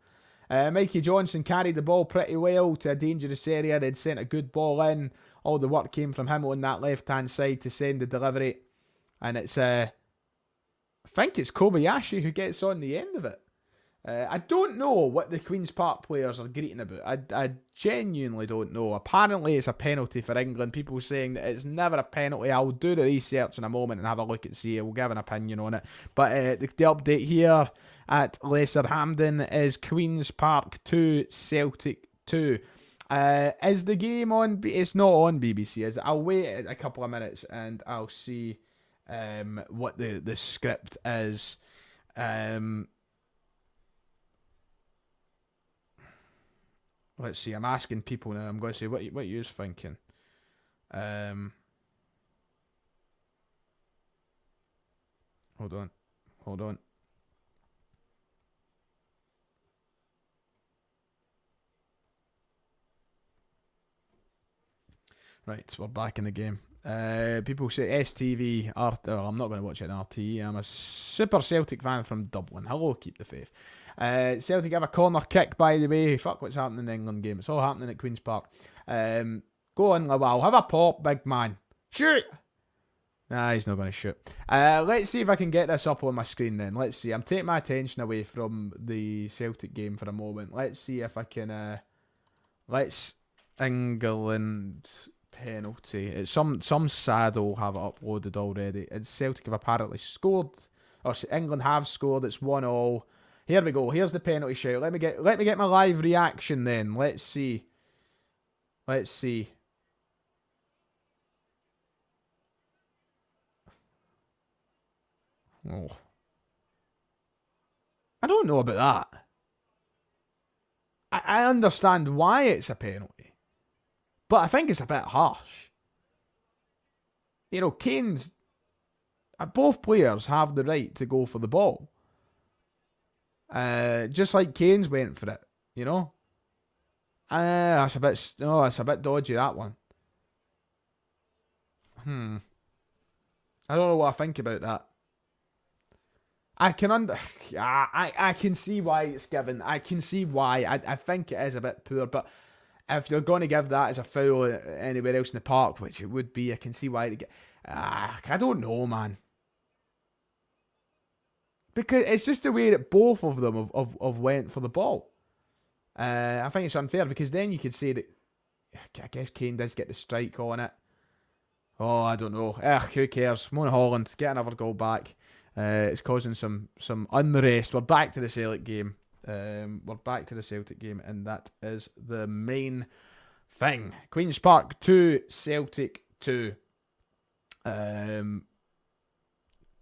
Mikey Johnson carried the ball pretty well to a dangerous area. They'd sent a good ball in. All the work came from him on that left-hand side to send the delivery. And it's, I think it's Kobayashi who gets on the end of it. I don't know what the Queen's Park players are greeting about. I genuinely don't know. Apparently it's a penalty for England. People saying that it's never a penalty. I'll do the research in a moment and have a look and see. We'll give an opinion on it. But the update here at Lesser Hampden is Queen's Park 2, Celtic 2. Is the game on? It's not on BBC, is it? I'll wait a couple of minutes and I'll see what the script is. Let's see, I'm asking people now. I'm going to say, what are you thinking? Hold on. Right, we're back in the game. People say STV, I'm not going to watch it on RTE. I'm a super Celtic fan from Dublin. Hello, keep the faith. Celtic have a corner kick, by the way. Fuck what's happening in the England game. It's all happening at Queen's Park. Go on, Lawal. Have a pop, big man. Shoot! Nah, he's not going to shoot. Let's see if I can get this up on my screen then. Let's see. I'm taking my attention away from the Celtic game for a moment. Let's see if I can... England penalty. It's some sad will have it uploaded already. And Celtic have apparently scored. Or England have scored. It's 1-1. Here we go. Here's the penalty shout. Let me get my live reaction then. Let's see. Oh. I don't know about that. I understand why it's a penalty. But I think it's a bit harsh. You know, both players have the right to go for the ball. Just like Kane's went for it, you know. That's a bit dodgy, that one. I don't know what I think about that. I can see why it's given. I can see why. I think it is a bit poor, but if you're going to give that as a foul anywhere else in the park, which it would be, I can see why. I don't know, man. Because it's just the way that both of them have went for the ball. I think it's unfair because then you could say that I guess Kane does get the strike on it. Oh, I don't know. Who cares? Mona Holland, get another goal back. It's causing some unrest. We're back to the Celtic game. And that is the main thing. Queen's Park 2, Celtic 2.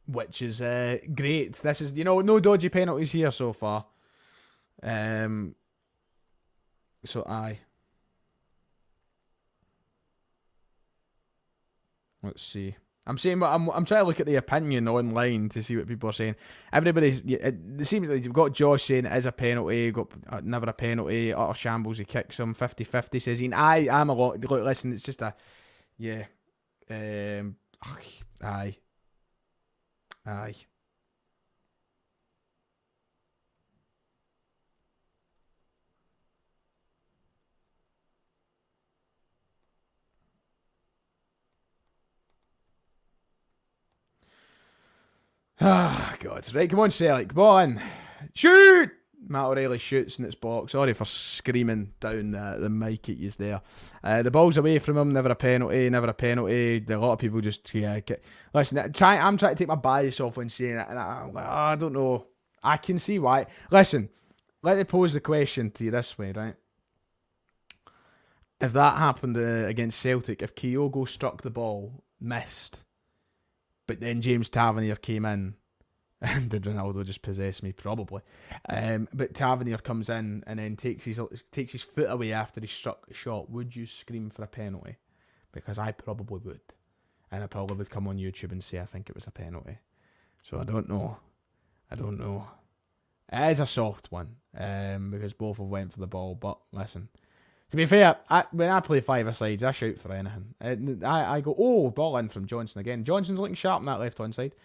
Which is great. This is, no dodgy penalties here so far. Aye. Let's see. I'm trying to look at the opinion online to see what people are saying. It seems like you've got Josh saying it is a penalty, got never a penalty, utter shambles, he kicks him, 50-50 says Ian. I'm a lot. Look, listen, it's just a, yeah. Aye. Ah, God. Right, come on, Celtic. Ball in. Shoot! Matt O'Reilly shoots in its box. Sorry for screaming down the mic at you there. The ball's away from him. Never a penalty. Never a penalty. A lot of people just listen. I'm trying to take my bias off when saying it, and I don't know. I can see why. Listen, let me pose the question to you this way, right? If that happened against Celtic, if Kyogo struck the ball, missed, but then James Tavernier came in. And did Ronaldo just possess me? Probably. But Tavernier comes in and then takes his foot away after he struck the shot. Would you scream for a penalty? Because I probably would. And I probably would come on YouTube and say I think it was a penalty. So I don't know. It is a soft one. Because both have went for the ball. But listen. To be fair, when I play five-a-sides, I shout for anything. I go, oh, ball in from Johnson again. Johnson's looking sharp on that left-hand side.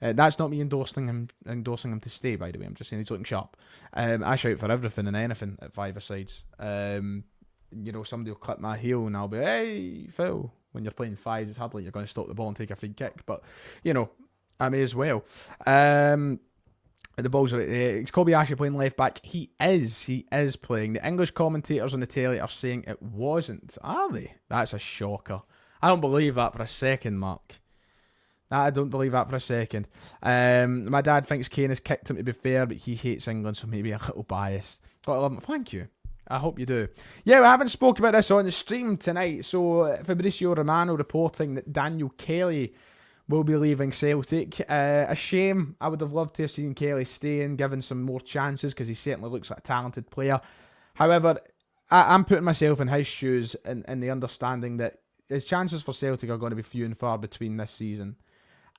That's not me endorsing him to stay, by the way. I'm just saying he's looking sharp. I shout for everything and anything at five-a-sides. Somebody will clip my heel and I'll be, hey, Phil. When you're playing fives, it's hardly you're going to stop the ball and take a free kick. But, I may as well. The ball's right there. It's Kobayashi playing left back. He is playing. The English commentators on the telly are saying it wasn't. Are they? That's a shocker. I don't believe that for a second, Mark. I don't believe that for a second. My dad thinks Kane has kicked him, to be fair, but he hates England, so maybe a little biased. Thank you. I hope you do. Yeah, we haven't spoke about this on the stream tonight. So Fabrizio Romano reporting that Daniel Kelly will be leaving Celtic. A shame. I would have loved to have seen Kelly stay and given some more chances because he certainly looks like a talented player. However, I'm putting myself in his shoes in the understanding that his chances for Celtic are going to be few and far between this season.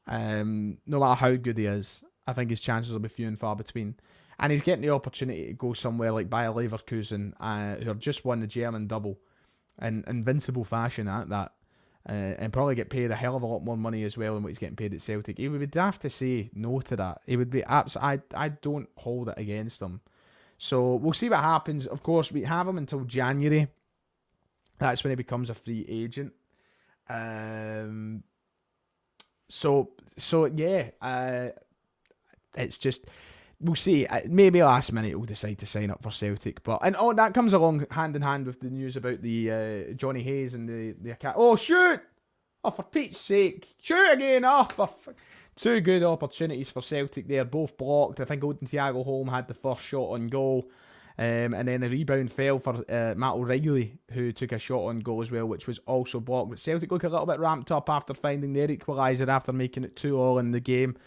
No matter how good he is, I think his chances will be few and far between. And he's getting the opportunity to go somewhere like Bayer Leverkusen, who have just won the German double in invincible fashion at that, and probably get paid a hell of a lot more money as well than what he's getting paid at Celtic. He would be daft to say no to that. He would be I don't hold it against him. So we'll see what happens. Of course, we have him until January. That's when he becomes a free agent. So yeah, it's just, we'll see. Maybe last minute we'll decide to sign up for Celtic, but that comes along hand in hand with the news about the Johnny Hayes and the account. Oh shoot! Oh, for Pete's sake, shoot again! Oh, two good opportunities for Celtic there, both blocked. I think Odin Thiago Holm had the first shot on goal. And then the rebound fell for Matt O'Reilly, who took a shot on goal as well, which was also blocked. But Celtic look a little bit ramped up after finding their equaliser after making it 2-2 in the game.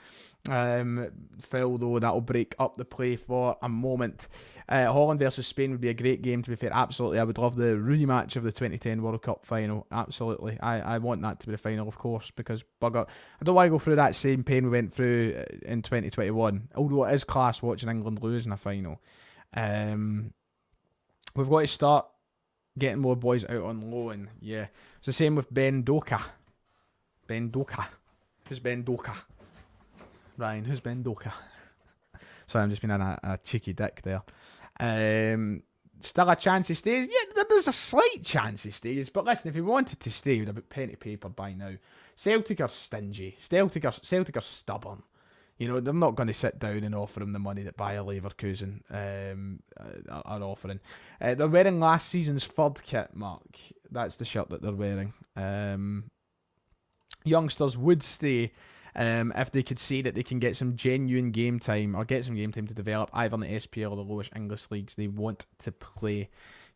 Phil, though, that'll break up the play for a moment. Holland versus Spain would be a great game, to be fair. Absolutely. I would love the rematch of the 2010 World Cup final. Absolutely. I want that to be the final, of course, because bugger, I don't want to go through that same pain we went through in 2021, although it is class watching England lose in a final. We've got to start getting more boys out on loan. Yeah, it's the same with Ben Doka. Who's Ben Doka? Ryan, who's Ben Doka? Sorry, I'm just being a cheeky dick there. Still a chance he stays? Yeah, there's a slight chance he stays. But listen, if he wanted to stay, he would have put pen to paper by now. Celtic are stingy. Celtic are stubborn. They're not going to sit down and offer him the money that Bayer Leverkusen are offering. They're wearing last season's third kit, Mark. That's the shirt that they're wearing. Youngsters would stay if they could see that they can get some genuine game time, or get some game time to develop either in the SPL or the lowest English leagues they want to play.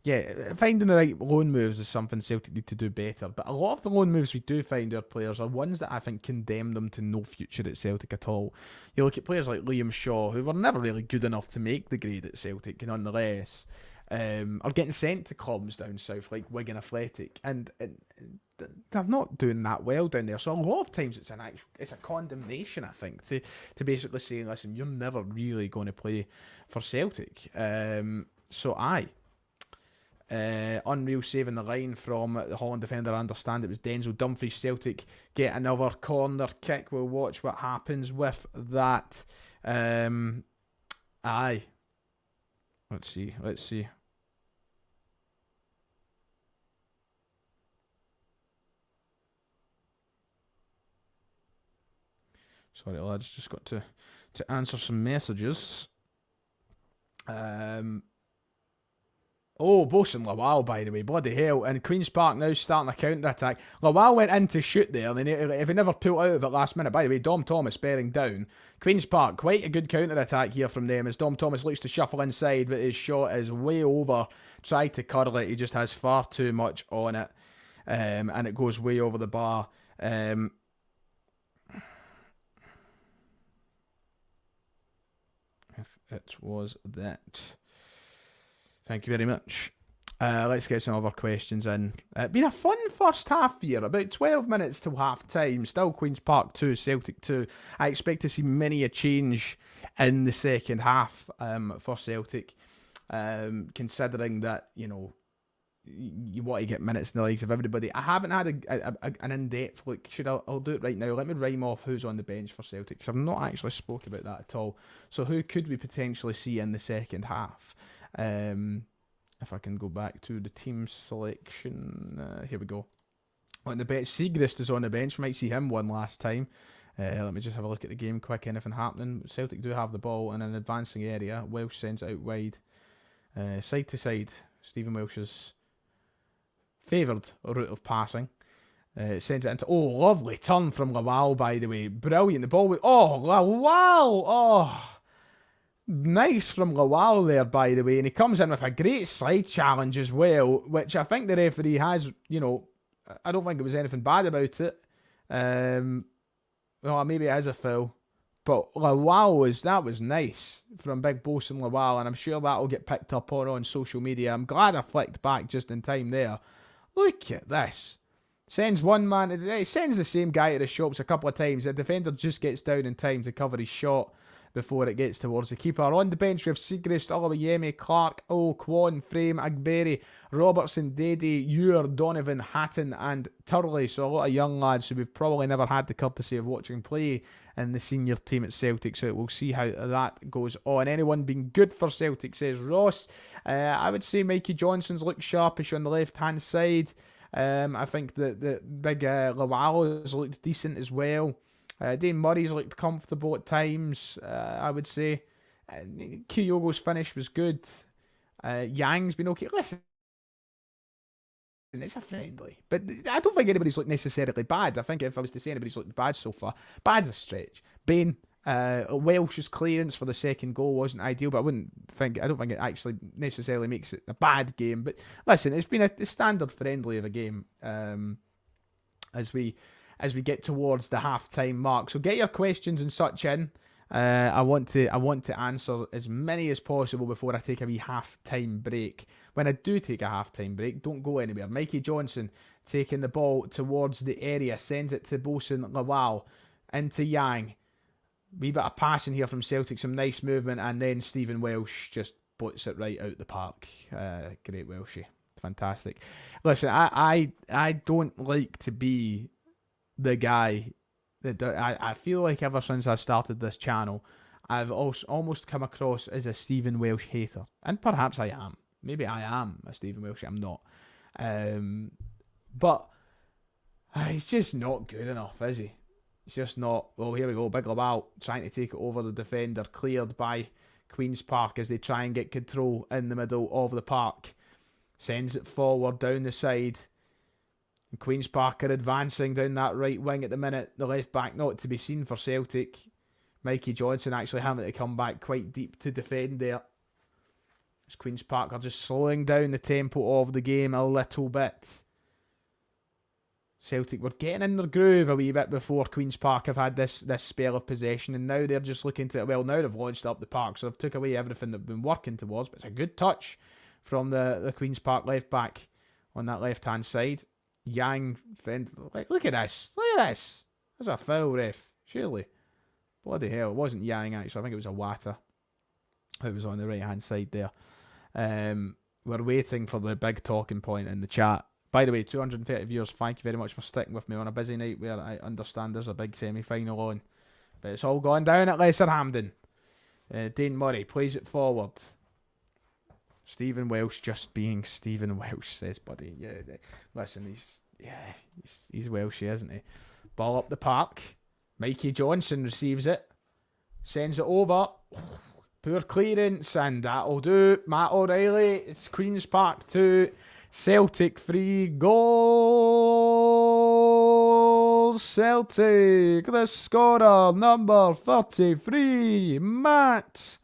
Yeah, finding the right loan moves is something Celtic need to do better. But a lot of the loan moves we do find our players are ones that I think condemn them to no future at Celtic at all. You look at players like Liam Shaw, who were never really good enough to make the grade at Celtic, and nonetheless are getting sent to clubs down south like Wigan Athletic, and they're not doing that well down there. So a lot of times it's a condemnation, I think, to basically say, listen, you're never really going to play for Celtic. Unreal saving the line from the Holland defender. I understand it was Denzel Dumfries. Celtic get another corner kick. We'll watch what happens with that. Let's see. Sorry, lads, just got to answer some messages. Oh, Bosun Lawal, by the way, bloody hell. And Queen's Park now starting a counter-attack. Lawal went in to shoot there, and then if he never pulled out of it last minute, by the way, Dom Thomas bearing down. Queen's Park, quite a good counter-attack here from them as Dom Thomas looks to shuffle inside, but his shot is way over. Tried to curl it, he just has far too much on it, and it goes way over the bar. If it was that... Thank you very much. Let's get some other questions in. Been a fun first half here. About 12 minutes till half time. Still Queen's Park 2, Celtic 2. I expect to see many a change in the second half for Celtic. Considering that, you know, you want to get minutes in the legs of everybody. I haven't had an in-depth look. I'll do it right now. Let me rhyme off who's on the bench for Celtic, because I've not actually spoke about that at all. So who could we potentially see in the second half? If I can go back to the team selection, here we go. On the bench, Siegrist is on the bench. We might see him one last time. Let me just have a look at the game quick. Anything happening? Celtic do have the ball in an advancing area. Welsh sends it out wide, side to side. Stephen Welsh's favoured route of passing. Sends it into... Oh, lovely turn from Lawal, by the way. Brilliant. The ball with... Oh, Lawal! Oh... Nice from Lawal there, by the way, and he comes in with a great slide challenge as well, which I think the referee has, you know, I don't think it was anything bad about it. Well, maybe it is a foul, but Lawal that was nice from Big Bosun Lawal, and I'm sure that'll get picked up on social media. I'm glad I flicked back just in time there. Look at this. Sends one man, it sends the same guy to the shops a couple of times. The defender just gets down in time to cover his shot before it gets towards the keeper. On the bench we have Siegrist, Olawayemi, Clark, Kwon, Frame, Agberi, Robertson, Dede, Ewer, Donovan, Hatton and Turley. So a lot of young lads who we've probably never had the courtesy of watching play in the senior team at Celtic. So we'll see how that goes on. Anyone being good for Celtic, says Ross. I would say Mikey Johnson's looked sharpish on the left-hand side. I think that the big Lawal has looked decent as well. Dane Murray's looked comfortable at times, I would say. Kyogo's finish was good. Yang's been okay. Listen, it's a friendly. But I don't think anybody's looked necessarily bad. I think if I was to say anybody's looked bad so far, bad's a stretch. Bain, Welsh's clearance for the second goal wasn't ideal, but I don't think it actually necessarily makes it a bad game. But listen, it's been a standard friendly of a game as we get towards the half-time mark. So get your questions and such in. I want to answer as many as possible before I take a wee half-time break. When I do take a half-time break, don't go anywhere. Mikey Johnson taking the ball towards the area, sends it to Bosun Lawal, into Yang. Wee bit of passing here from Celtic, some nice movement, and then Stephen Welsh just puts it right out the park. Great Welshie. Fantastic. Listen, I don't like to be the guy that I feel like ever since I've started this channel, I've almost come across as a Stephen Welsh hater, and perhaps I am. Maybe I am a Stephen Welsh. I'm not, but he's just not good enough, is he? He's just not. Well, here we go. Big Lawal trying to take it over the defender, cleared by Queen's Park as they try and get control in the middle of the park. Sends it forward down the side. Queen's Park are advancing down that right wing at the minute. The left back not to be seen for Celtic. Mikey Johnson actually having to come back quite deep to defend there. As Queen's Park are just slowing down the tempo of the game a little bit. Celtic were getting in their groove a wee bit before Queen's Park have had this spell of possession, and now they're just looking to, well, now they've launched up the park, so they've took away everything they've been working towards, but it's a good touch from the Queen's Park left back on that left hand side. Yang, look at this. Look at this. That's a foul, ref. Surely. Bloody hell. It wasn't Yang, actually. I think it was a Wata who was on the right-hand side there. We're waiting for the big talking point in the chat. By the way, 230 viewers, thank you very much for sticking with me on a busy night where I understand there's a big semi-final on. But it's all gone down at Lesser Hampden. Dane Murray plays it forward. Stephen Welsh just being Stephen Welsh, says Buddy. Yeah, listen, he's Welsh, isn't he? Ball up the park. Mikey Johnson receives it. Sends it over. Poor clearance, and that'll do. Matt O'Reilly, it's Queen's Park 2, Celtic 3 goals. Celtic, the scorer, number 33, Matt.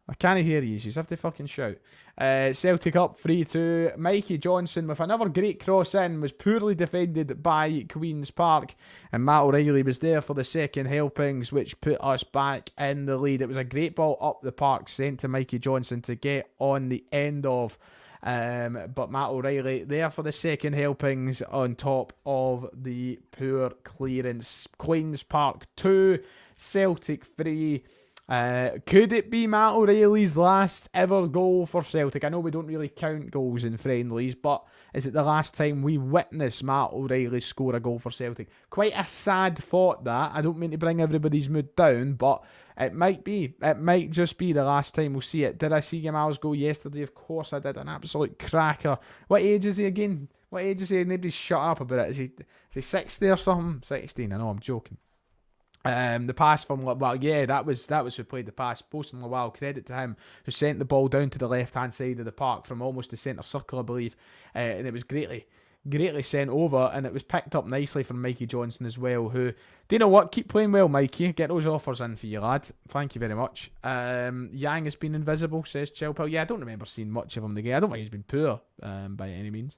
I can't hear you, you just have to fucking shout. Celtic up 3-2. Mikey Johnson with another great cross in, was poorly defended by Queen's Park, and Matt O'Reilly was there for the second helpings, which put us back in the lead. It was a great ball up the park sent to Mikey Johnson to get on the end of, but Matt O'Reilly there for the second helpings on top of the poor clearance. Queen's Park 2, Celtic 3. Could it be Matt O'Reilly's last ever goal for Celtic? I know we don't really count goals in friendlies, but is it the last time we witness Matt O'Reilly score a goal for Celtic? Quite a sad thought, that. I don't mean to bring everybody's mood down, but it might be. It might just be the last time we'll see it. Did I see Gamal's goal yesterday? Of course I did. An absolute cracker. What age is he again? What age is he? Nobody shut up about it. Is he 60 or something? 16, I know, I'm joking. The pass from, well, yeah, that was who played the pass. Posting Lawal, credit to him, who sent the ball down to the left-hand side of the park from almost the centre circle, I believe. And it was greatly sent over, and it was picked up nicely from Mikey Johnson as well, who, do you know what? Keep playing well, Mikey. Get those offers in for you, lad. Thank you very much. Yang has been invisible, says Chilpel. Yeah, I don't remember seeing much of him in the game. I don't think he's been poor by any means.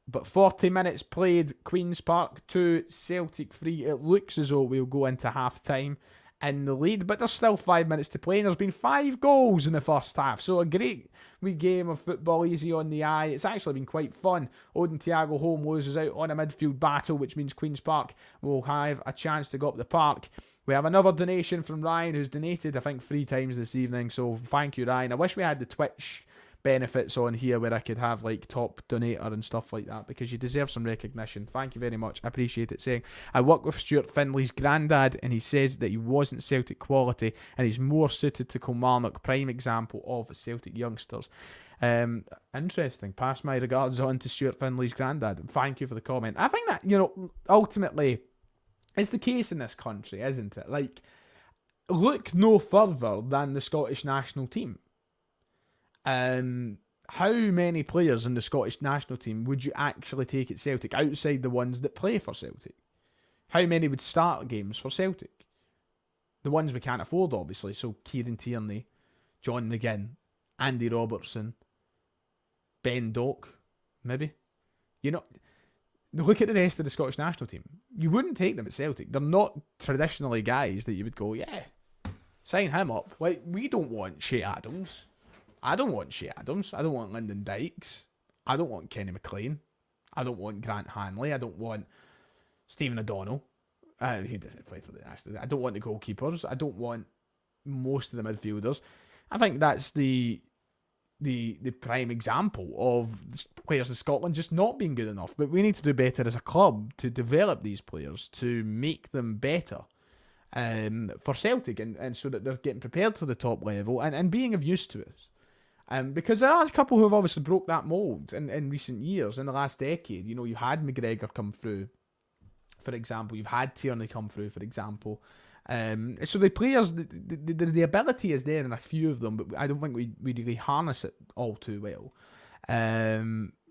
But 40 minutes played, Queen's Park 2, Celtic 3. It looks as though we'll go into half-time in the lead, but there's still 5 minutes to play, and there's been 5 goals in the first half. So a great wee game of football, easy on the eye. It's actually been quite fun. Odin Thiago Home loses out on a midfield battle, which means Queen's Park will have a chance to go up the park. We have another donation from Ryan, who's donated, I think, 3 times this evening. So thank you, Ryan. I wish we had the Twitch benefits on here where I could have like top donator and stuff like that, because you deserve some recognition. Thank you very much, I appreciate it. Saying, I work with Stuart Findlay's granddad, and he says that he wasn't Celtic quality and he's more suited to Kilmarnock, prime example of Celtic youngsters. Interesting. Pass my regards on to Stuart Findlay's granddad. Thank you for the comment. I think that, you know, ultimately it's the case in this country, isn't it? Like, look no further than the Scottish national team. How many players in the Scottish national team would you actually take at Celtic outside the ones that play for Celtic? How many would start games for Celtic? The ones we can't afford, obviously. So Kieran Tierney, John McGinn, Andy Robertson, Ben Doak, maybe. You know, look at the rest of the Scottish national team. You wouldn't take them at Celtic. They're not traditionally guys that you would go, yeah, sign him up. Like, we don't want Shea Adams. I don't want Shea Adams. I don't want Lyndon Dykes. I don't want Kenny McLean. I don't want Grant Hanley. I don't want Stephen O'Donnell. He doesn't play for the national. I don't want the goalkeepers. I don't want most of the midfielders. I think that's the prime example of players in Scotland just not being good enough. But we need to do better as a club to develop these players, to make them better for Celtic, and so that they're getting prepared for the top level and being of use to us. Because there are a couple who have obviously broke that mould in recent years, in the last decade. You know, you had McGregor come through, for example. You've had Tierney come through, for example. So the players, the ability is there in a few of them, but I don't think we really harness it all too well.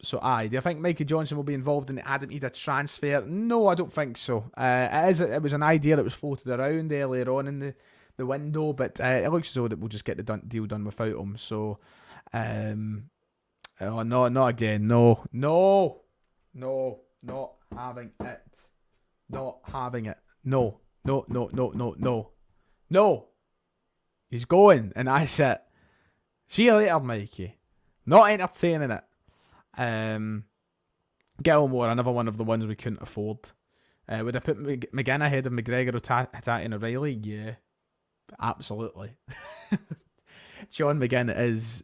So do I think Mikey Johnson will be involved in the Adam Ida transfer? No, I don't think so. It was an idea that was floated around earlier on in the window, but it looks as though that we'll just get the deal done without him. So, oh no, not again. No, not having it. Not having it. No. He's going, and I said, see you later, Mikey. Not entertaining it. Gilmore, another one of the ones we couldn't afford. Would I put McGinn ahead of McGregor, Hattati and O'Reilly? Yeah, absolutely. John McGinn is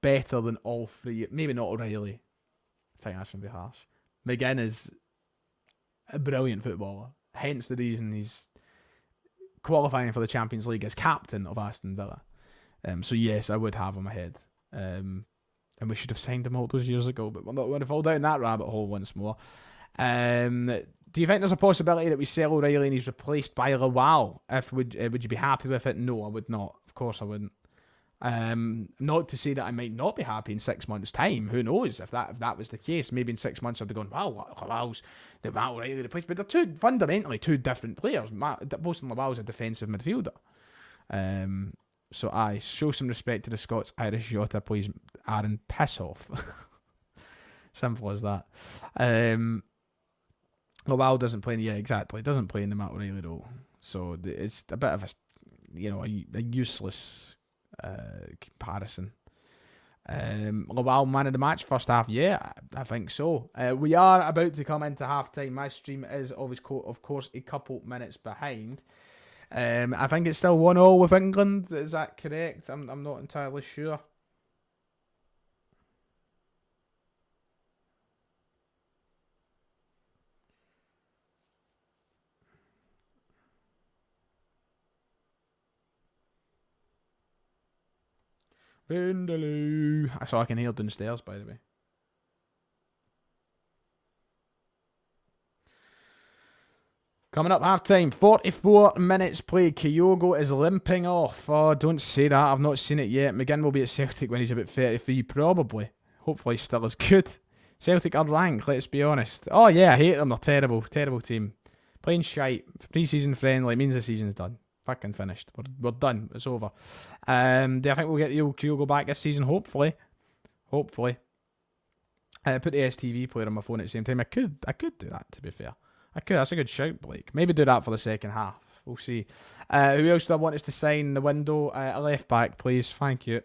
better than all three. Maybe not O'Reilly. I think that's going to be harsh. McGinn is a brilliant footballer. Hence the reason he's qualifying for the Champions League as captain of Aston Villa. So yes, I would have him ahead. and we should have signed him all those years ago, but we're not going to fall down that rabbit hole once more. Do you think there's a possibility that we sell O'Reilly and he's replaced by Lawal? Would you be happy with it? No, I would not. Of course I wouldn't. Not to say that I might not be happy in 6 months' time. Who knows if that was the case? Maybe in 6 months I'd be going, wow, Lawal's the Matt O'Reilly replaced, but they're fundamentally two different players. Boston Lawal's a defensive midfielder. So I show some respect to the Scots Irish Jota, please, Aaron, piss off. Simple as that. Lawal doesn't play in doesn't play in the Matt O'Reilly role. So it's a bit of a useless comparison. Lawal man of the match first half, yeah, I think so. We are about to come into half time. My stream is always of course a couple minutes behind. I think it's still 1-0 with England. Is that correct? I'm not entirely sure. Vindaloo. That's all I can hear downstairs, by the way. Coming up half time, 44 minutes played. Kyogo is limping off. Oh, don't say that. I've not seen it yet. McGinn will be at Celtic when he's about 33, probably. Hopefully he's still as good. Celtic are ranked, let's be honest. Oh yeah, I hate them. They're terrible. Terrible team. Playing shite. Pre-season friendly. It means the season's done. Fucking finished. We're done. It's over. Do I think we'll get the old Kyogo back this season? Hopefully. Hopefully. I put the STV player on my phone at the same time. I could do that, to be fair. I could. That's a good shout, Blake. Maybe do that for the second half. We'll see. Who else do I want us to sign in the window? A left back, please. Thank you.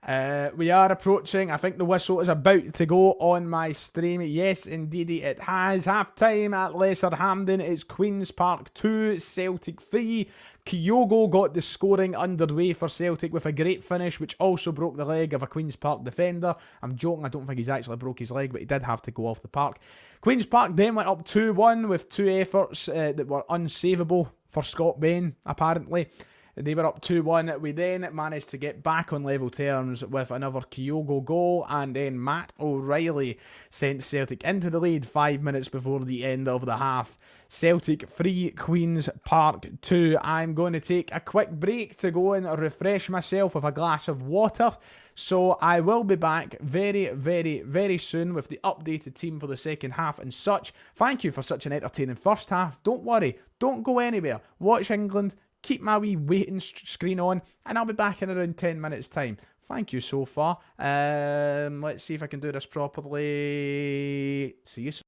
We are approaching. I think the whistle is about to go on my stream. Yes, indeed it has. Half time at Lesser Hampden. It's Queen's Park 2, Celtic 3. Kyogo got the scoring underway for Celtic with a great finish, which also broke the leg of a Queen's Park defender. I'm joking, I don't think he's actually broke his leg, but he did have to go off the park. Queen's Park then went up 2-1 with two efforts that were unsavable for Scott Bain, apparently. They were up 2-1. We then managed to get back on level terms with another Kyogo goal, and then Matt O'Reilly sent Celtic into the lead 5 minutes before the end of the half. Celtic 3, Queen's Park 2. I'm going to take a quick break to go and refresh myself with a glass of water. So I will be back very, very, very soon with the updated team for the second half and such. Thank you for such an entertaining first half. Don't worry. Don't go anywhere. Watch England. Keep my wee waiting screen on, and I'll be back in around 10 minutes' time. Thank you so far. Let's see if I can do this properly. See you soon.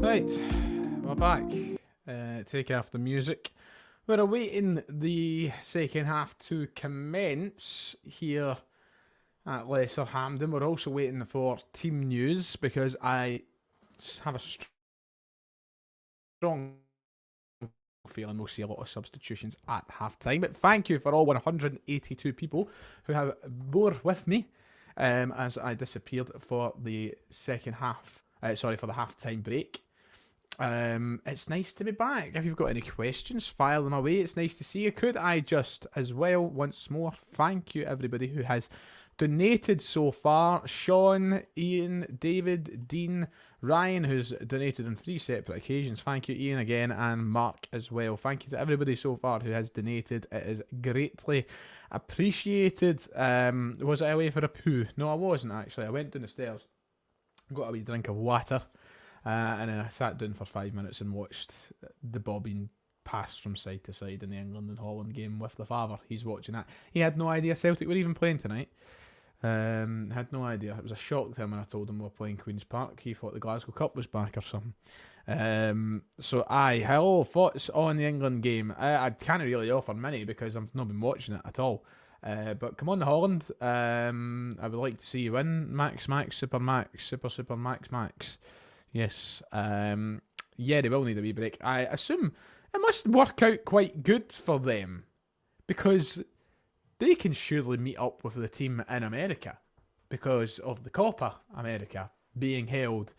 Right, we're back. Take off the music. We're awaiting the second half to commence here at Lesser Hampden. We're also waiting for team news because I have a strong feeling we'll see a lot of substitutions at half time. But thank you for all 182 people who have bore with me as I disappeared for the second half. For the half-time break. It's nice to be back. If you've got any questions, fire them away. It's nice to see you. Could I just, as well, once more, thank you everybody who has donated so far. Sean, Ian, David, Dean, Ryan, who's donated on 3 separate occasions. Thank you, Ian, again, and Mark as well. Thank you to everybody so far who has donated. It is greatly appreciated. Was I away for a poo? No, I wasn't, actually. I went down the stairs, got a wee drink of water, and then I sat down for 5 minutes and watched the bobbing pass from side to side in the England and Holland game with the father. He's watching that. He had no idea Celtic were even playing tonight. Had no idea. It was a shock to him when I told him we were playing Queen's Park. He thought the Glasgow Cup was back or something. Hello, thoughts on the England game? I can't really offer many because I've not been watching it at all. But come on, Holland. I would like to see you win. Max, Super Max, Super Max. Yes. Yeah, they will need a wee break. I assume it must work out quite good for them because they can surely meet up with the team in America because of the Copa America being held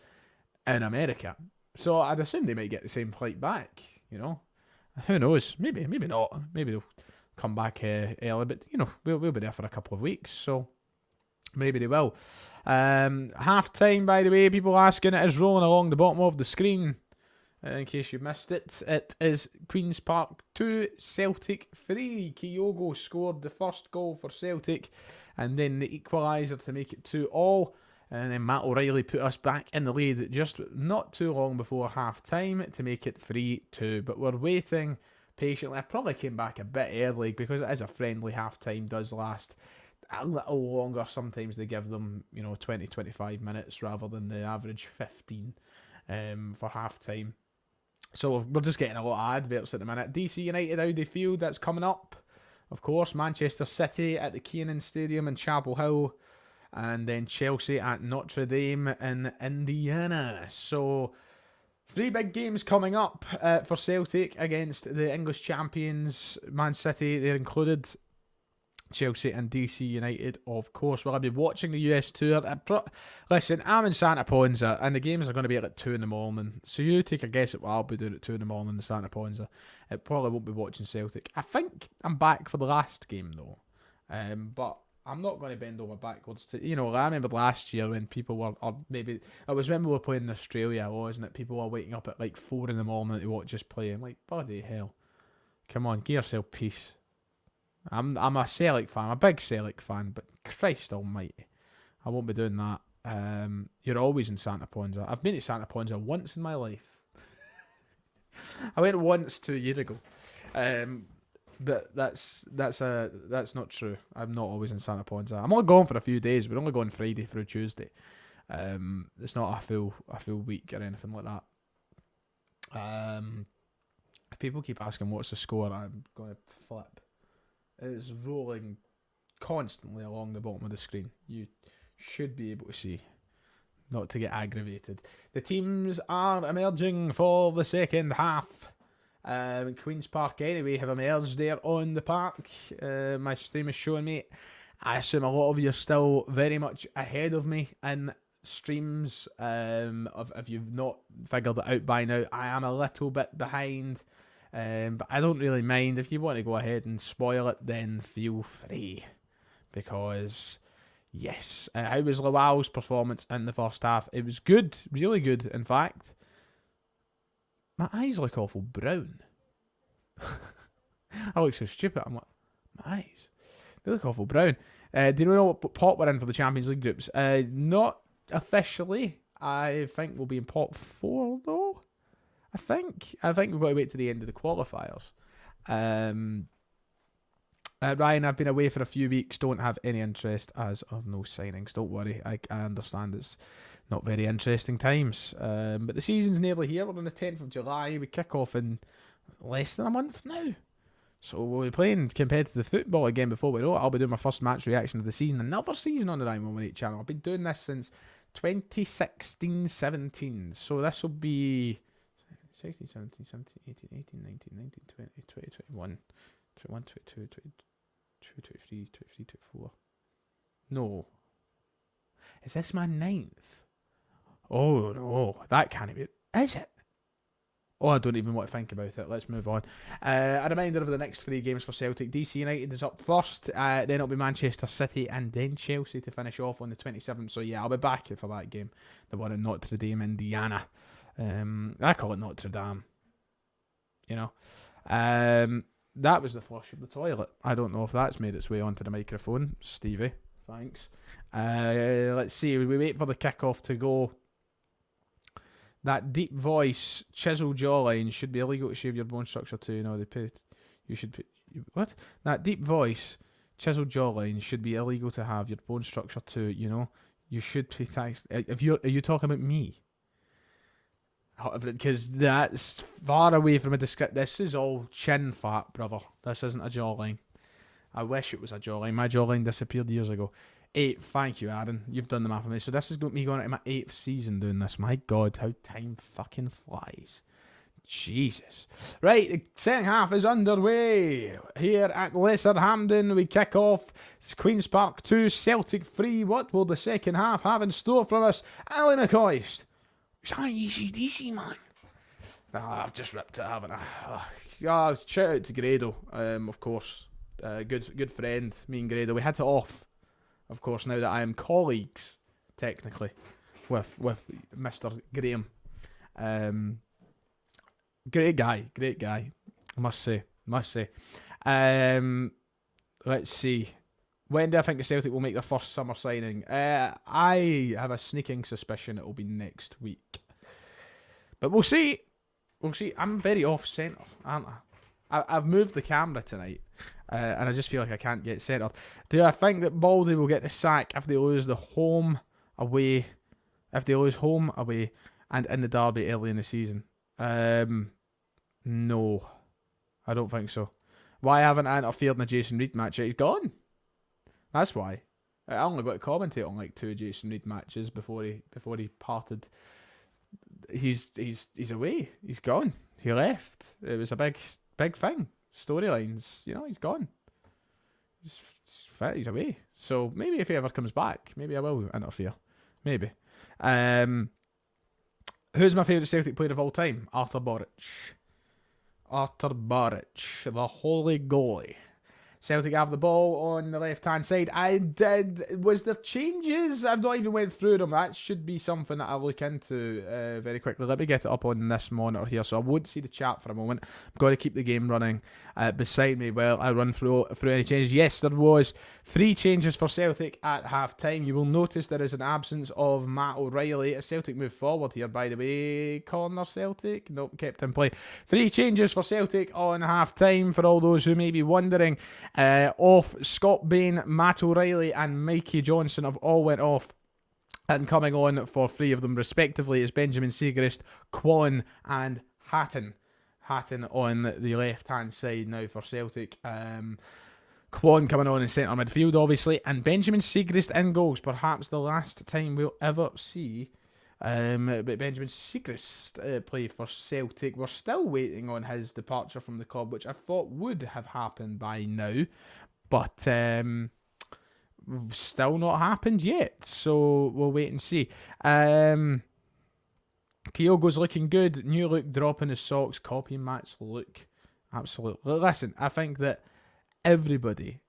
in America. So I'd assume they might get the same flight back, you know. Who knows? Maybe not. Maybe they'll come back early, but you know, we'll be there for a couple of weeks, so maybe they will. Half time, by the way, people asking, it is rolling along the bottom of the screen. In case you missed it, it is Queen's Park 2, Celtic 3. Kyogo scored the first goal for Celtic, and then the equalizer to make it 2-2. And then Matt O'Reilly put us back in the lead just not too long before half time to make it 3-2. But we're waiting patiently. I probably came back a bit early because it is a friendly half time, does last a little longer. Sometimes they give them, 20-25 minutes rather than the average 15 for half time. So we're just getting a lot of adverts at the minute. DC United, how they feel, that's coming up. Of course, Manchester City at the Kenan Stadium in Chapel Hill. And then Chelsea at Notre Dame in Indiana. So 3 big games coming up for Celtic against the English champions, Man City. They're included. Chelsea and DC United, of course. Will I be watching the US tour? Listen, I'm in Santa Ponsa, and the games are going to be at 2 in the morning. So you take a guess at what I'll be doing at 2 in the morning in Santa Ponsa. It probably won't be watching Celtic. I think I'm back for the last game, though. But I'm not going to bend over backwards to, I remember last year when people were, or maybe, it was when we were playing in Australia, wasn't it? People were waking up at like 4 in the morning to watch us play. I'm like, bloody hell. Come on, give yourself peace. I'm a Celtic fan, a big Celtic fan, but Christ almighty, I won't be doing that. You're always in Santa Ponsa. I've been to Santa Ponsa once in my life. I went once 2 years ago. But that's not true. I'm not always in Santa Ponsa. I'm only going for a few days. We're only going Friday through Tuesday. It's not a full week or anything like that. If people keep asking what's the score, I'm going to flip. It is rolling constantly along the bottom of the screen. You should be able to see. Not to get aggravated. The teams are emerging for the second half. Queen's Park anyway have emerged there on the park. My stream is showing me. I assume a lot of you are still very much ahead of me in streams. If you've not figured it out by now, I am a little bit behind. But I don't really mind. If you want to go ahead and spoil it, then feel free. Because, yes, how was Lawal's performance in the first half? It was good, really good, in fact. My eyes look awful brown. I look so stupid. I'm like, my eyes, they look awful brown. Do you know what pot we're in for the Champions League groups? Not officially. I think we'll be in pot 4 though. I think we've got to wait to the end of the qualifiers. Ryan, I've been away for a few weeks. Don't have any interest as of no signings. Don't worry. I understand it's not very interesting times. But the season's nearly here. We're on the 10th of July. We kick off in less than a month now. So we'll be playing competitive football again before we know it. I'll be doing my first match reaction of the season. Another season on the 918 channel. I've been doing this since 2016-17. So this will be 16, 17, 17, 18, 18, 19, 19, 20, 20, 21, 21, 22, 22, 23, 23, 24. No. Is this my 9th? Oh no, that can't be. Is it? Oh, I don't even want to think about it. Let's move on. A reminder of the next 3 games for Celtic. DC United is up first. Then it'll be Manchester City and then Chelsea to finish off on the 27th. So yeah, I'll be back for that game. The one in Notre Dame, Indiana. I call it Notre Dame. You know. That was the flush of the toilet. I don't know if that's made its way onto the microphone. Stevie, thanks. Let's see. We wait for the kickoff to go. That deep voice, chiseled jawline should be illegal to shave your bone structure too. No, they put. You should put. What? That deep voice, chiseled jawline should be illegal to have your bone structure too. You know, you should pay tax. If are you talking about me? Because that's far away from a description. This is all chin fat, brother. This isn't a jawline. I wish it was a jawline. My jawline disappeared years ago. 8. Thank you, Aaron. You've done the math for me. So this is me going into my 8th season doing this. My God, how time fucking flies. Jesus. Right, the second half is underway. Here at Lesser Hampden, we kick off. It's Queen's Park 2, Celtic 3. What will the second half have in store for us? Ali McCoist. It's easy DC, man. I've just ripped it, haven't I? Yeah, shout out to Grado, of course. Good friend, me and Grado. We had it off. Of course, now that I am colleagues, technically, with Mr. Graham. Great guy, I must say. Let's see. When do I think the Celtic will make their first summer signing? I have a sneaking suspicion it will be next week. But we'll see. I'm very off-centre, aren't I? I've moved the camera tonight. And I just feel like I can't get centred. Do I think that Baldy will get the sack if they lose home, away, and in the derby early in the season? No, I don't think so. Why haven't I interfered in a Jason Reed match? He's gone. That's why. I only got to commentate on like 2 Jason Reed matches before he parted. He's away. He's gone. He left. It was a big thing. Storylines, he's gone. He's away. So maybe if he ever comes back, maybe I will interfere. Maybe. Who's my favourite Celtic player of all time? Artur Boruc, the holy goalie. Celtic have the ball on the left-hand side. Was there changes? I've not even went through them. That should be something that I'll look into very quickly. Let me get it up on this monitor here, so I won't see the chat for a moment. I've got to keep the game running beside me while I run through any changes. Yes, there was 3 changes for Celtic at half-time. You will notice there is an absence of Matt O'Reilly. A Celtic move forward here, by the way. Corner Celtic? Nope, kept in play. 3 changes for Celtic on half-time, for all those who may be wondering. Off, Scott Bain, Matt O'Reilly and Mikey Johnson have all went off, and coming on for 3 of them respectively is Benjamin Siegrist, Kwon and Hatton on the left hand side now for Celtic. Kwon coming on in centre midfield obviously, and Benjamin Siegrist in goals. Perhaps the last time we'll ever see but Benjamin Siegrist play for Celtic. We're still waiting on his departure from the club, which I thought would have happened by now, but still not happened yet, so we'll wait and see. Kyogo's looking good. New look, dropping his socks, copying Matt's look. Absolutely. Listen, I think that everybody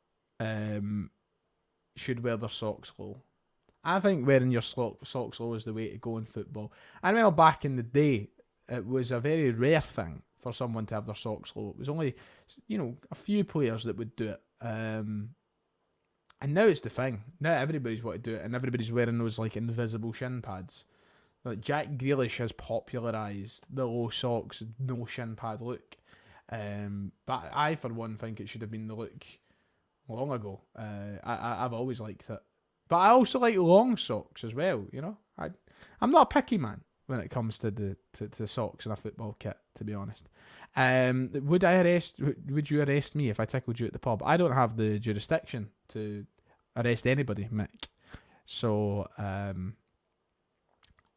should wear their socks low. I think wearing your socks low is the way to go in football. I remember back in the day, it was a very rare thing for someone to have their socks low. It was only, a few players that would do it. And now it's the thing. Now everybody's want to do it, and everybody's wearing those like invisible shin pads. Like Jack Grealish has popularised the low socks, no shin pad look. But I, for one, think it should have been the look long ago. I've always liked it. But I also like long socks as well, you know. I'm not a picky man when it comes to the socks in a football kit, to be honest. Would you arrest me if I tickled you at the pub? I don't have the jurisdiction to arrest anybody, Mick. So,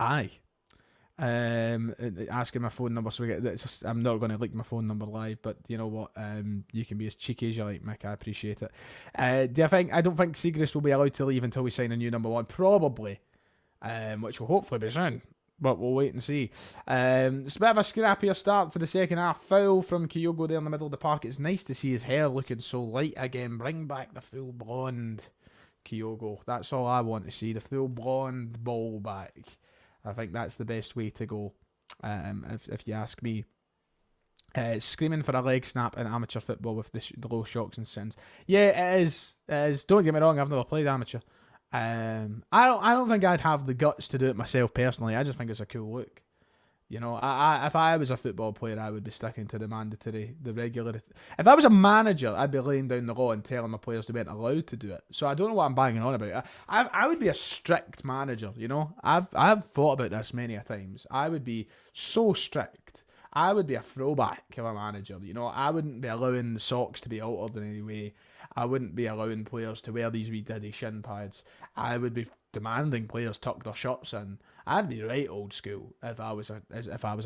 aye. Asking my phone number, so I'm not going to leak my phone number live, but you know what? You can be as cheeky as you like, Mick. I appreciate it. I don't think Siegrist will be allowed to leave until we sign a new number one, probably, which will hopefully be soon. But we'll wait and see. It's a bit of a scrappier start for the second half. Foul from Kyogo there in the middle of the park. It's nice to see his hair looking so light again. Bring back the full blonde, Kyogo. That's all I want to see. The full blonde ball back. I think that's the best way to go, if you ask me. Screaming for a leg snap in amateur football with the low shocks and sins. Yeah, it is. It is. Don't get me wrong. I've never played amateur. I don't think I'd have the guts to do it myself personally. I just think it's a cool look. You know, if I was a football player, I would be sticking to the mandatory, the regular. If I was a manager, I'd be laying down the law and telling my players they weren't allowed to do it. So I don't know what I'm banging on about. I would be a strict manager. You know, I've thought about this many a times. I would be so strict. I would be a throwback of a manager. You know, I wouldn't be allowing the socks to be altered in any way. I wouldn't be allowing players to wear these wee diddy shin pads. I would be demanding players tuck their shirts in. I'd be right old school if I was a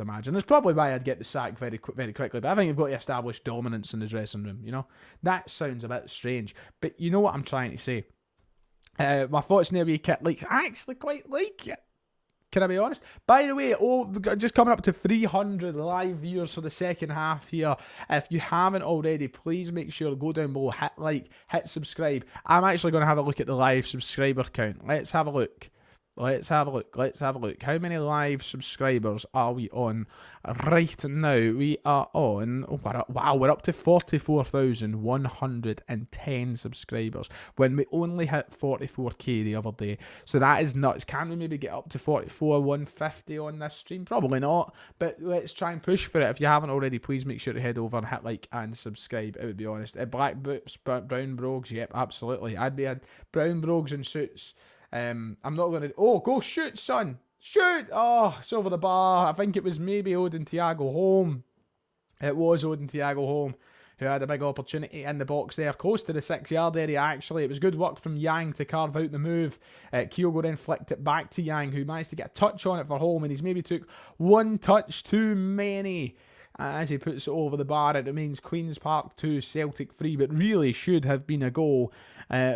manager. And that's probably why I'd get the sack very quickly. But I think you've got to establish dominance in the dressing room. You know, that sounds a bit strange, but you know what I'm trying to say. My thoughts on the wee kit leaks. I actually quite like it. Can I be honest? By the way, just coming up to 300 live viewers for the second half here. If you haven't already, please make sure to go down below, hit like, hit subscribe. I'm actually going to have a look at the live subscriber count. Let's have a look. Let's have a look. How many live subscribers are we on right now? We are on, we're up to 44,110 subscribers when we only hit 44k the other day. So that is nuts. Can we maybe get up to 44,150 on this stream? Probably not, but let's try and push for it. If you haven't already, please make sure to head over and hit like and subscribe. It would be honest. Black boots, brown brogues, yep, absolutely. I'd be a brown brogues and suits. I'm not going to... Oh, go shoot, son. Shoot. Oh, it's over the bar. I think it was maybe Odin Thiago Home. It was Odin Thiago Home who had a big opportunity in the box there. Close to the 6-yard area, actually. It was good work from Yang to carve out the move. Kyogo then flicked it back to Yang, who managed to get a touch on it for Home, and he's maybe took one touch too many. As he puts it over the bar, it remains Queen's Park 2, Celtic 3, but really should have been a goal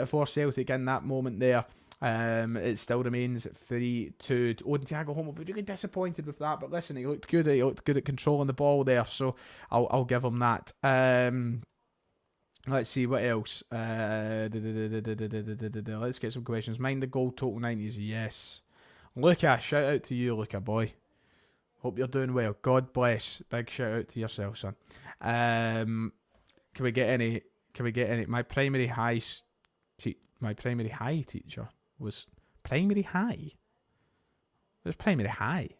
for Celtic in that moment there. It still remains 3-2. Odin Thiago Home will be really disappointed with that, but listen, he looked good. He looked good at controlling the ball there, so I'll give him that. Let's see what else. Let's get some questions. Mind the goal total 90s. Yes. Luca, shout out to you, Luca boy. Hope you're doing well. God bless. Big shout out to yourself, son. Can we get any? My primary high teacher was primary high. It was primary high.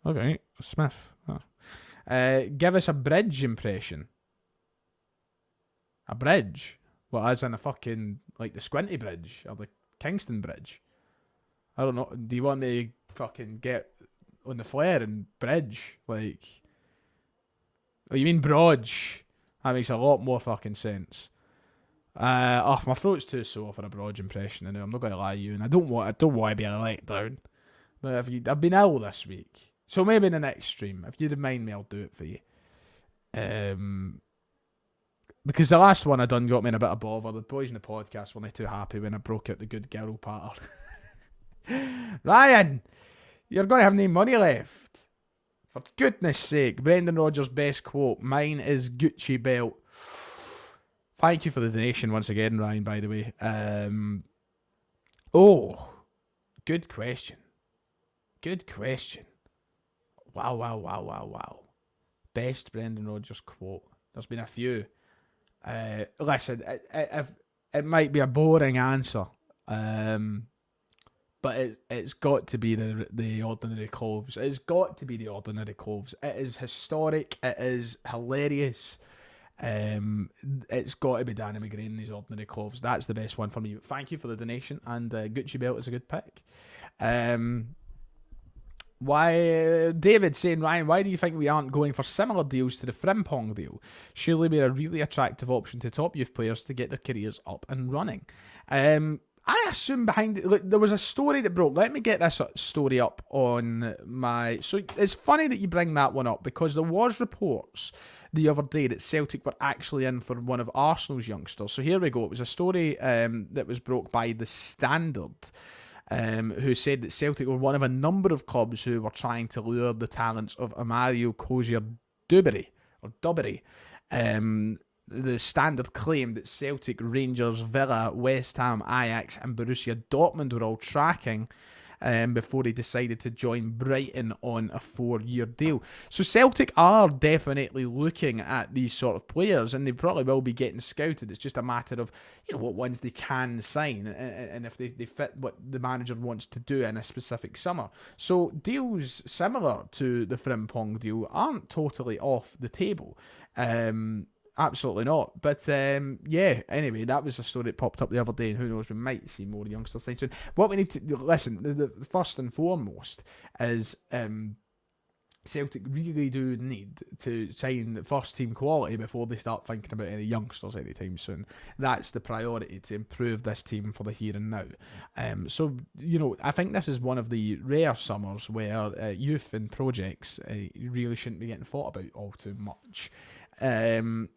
Okay, Smith. Oh. Give us a bridge impression. A bridge? Well, as in a fucking, like the Squinty Bridge or the Kingston Bridge. I don't know. Do you want me to fucking get on the flare and bridge? Like, oh, you mean Brodge? That makes a lot more fucking sense. My throat's too sore for a broad impression. I know, I'm not going to lie to you, and I don't want to be a letdown. But I've been ill this week, so maybe in the next stream, if you'd remind me, I'll do it for you. Because the last one I done got me in a bit of bother. The boys in the podcast weren't too happy when I broke out the good girl pattern. Ryan, you're going to have no money left. For goodness sake, Brendan Rodgers' best quote. Mine is Gucci belt. Thank you for the donation once again, Ryan, by the way. Good question. Wow. Best Brendan Rodgers quote. There's been a few. Listen, it might be a boring answer, but it's got to be the ordinary clothes. It's got to be the ordinary clothes. It is historic. It is hilarious. It's got to be Danny McGrain in these ordinary clothes. That's the best one for me. But thank you for the donation, and Gucci belt is a good pick. Why, David saying, Ryan, why do you think we aren't going for similar deals to the Frimpong deal? Surely we're a really attractive option to top youth players to get their careers up and running. I assume behind it, look, there was a story that broke. Let me get this story up on my... So it's funny that you bring that one up, because there was reports the other day that Celtic were actually in for one of Arsenal's youngsters. So here we go. It was a story that was broke by The Standard, who said that Celtic were one of a number of clubs who were trying to lure the talents of Amario Cozier-Duberry. The Standard claimed that Celtic, Rangers, Villa, West Ham, Ajax and Borussia Dortmund were all tracking before he decided to join Brighton on a 4-year deal. So Celtic are definitely looking at these sort of players, and they probably will be getting scouted. It's just a matter of, what ones they can sign, and if they fit what the manager wants to do in a specific summer. So deals similar to the Frimpong deal aren't totally off the table. Absolutely not. But anyway, that was a story that popped up the other day, and who knows, we might see more youngsters signed soon. What we need to listen, the first and foremost is Celtic really do need to sign first team quality before they start thinking about any youngsters anytime soon. That's the priority, to improve this team for the here and now. So I think this is one of the rare summers where youth and projects really shouldn't be getting thought about all too much. The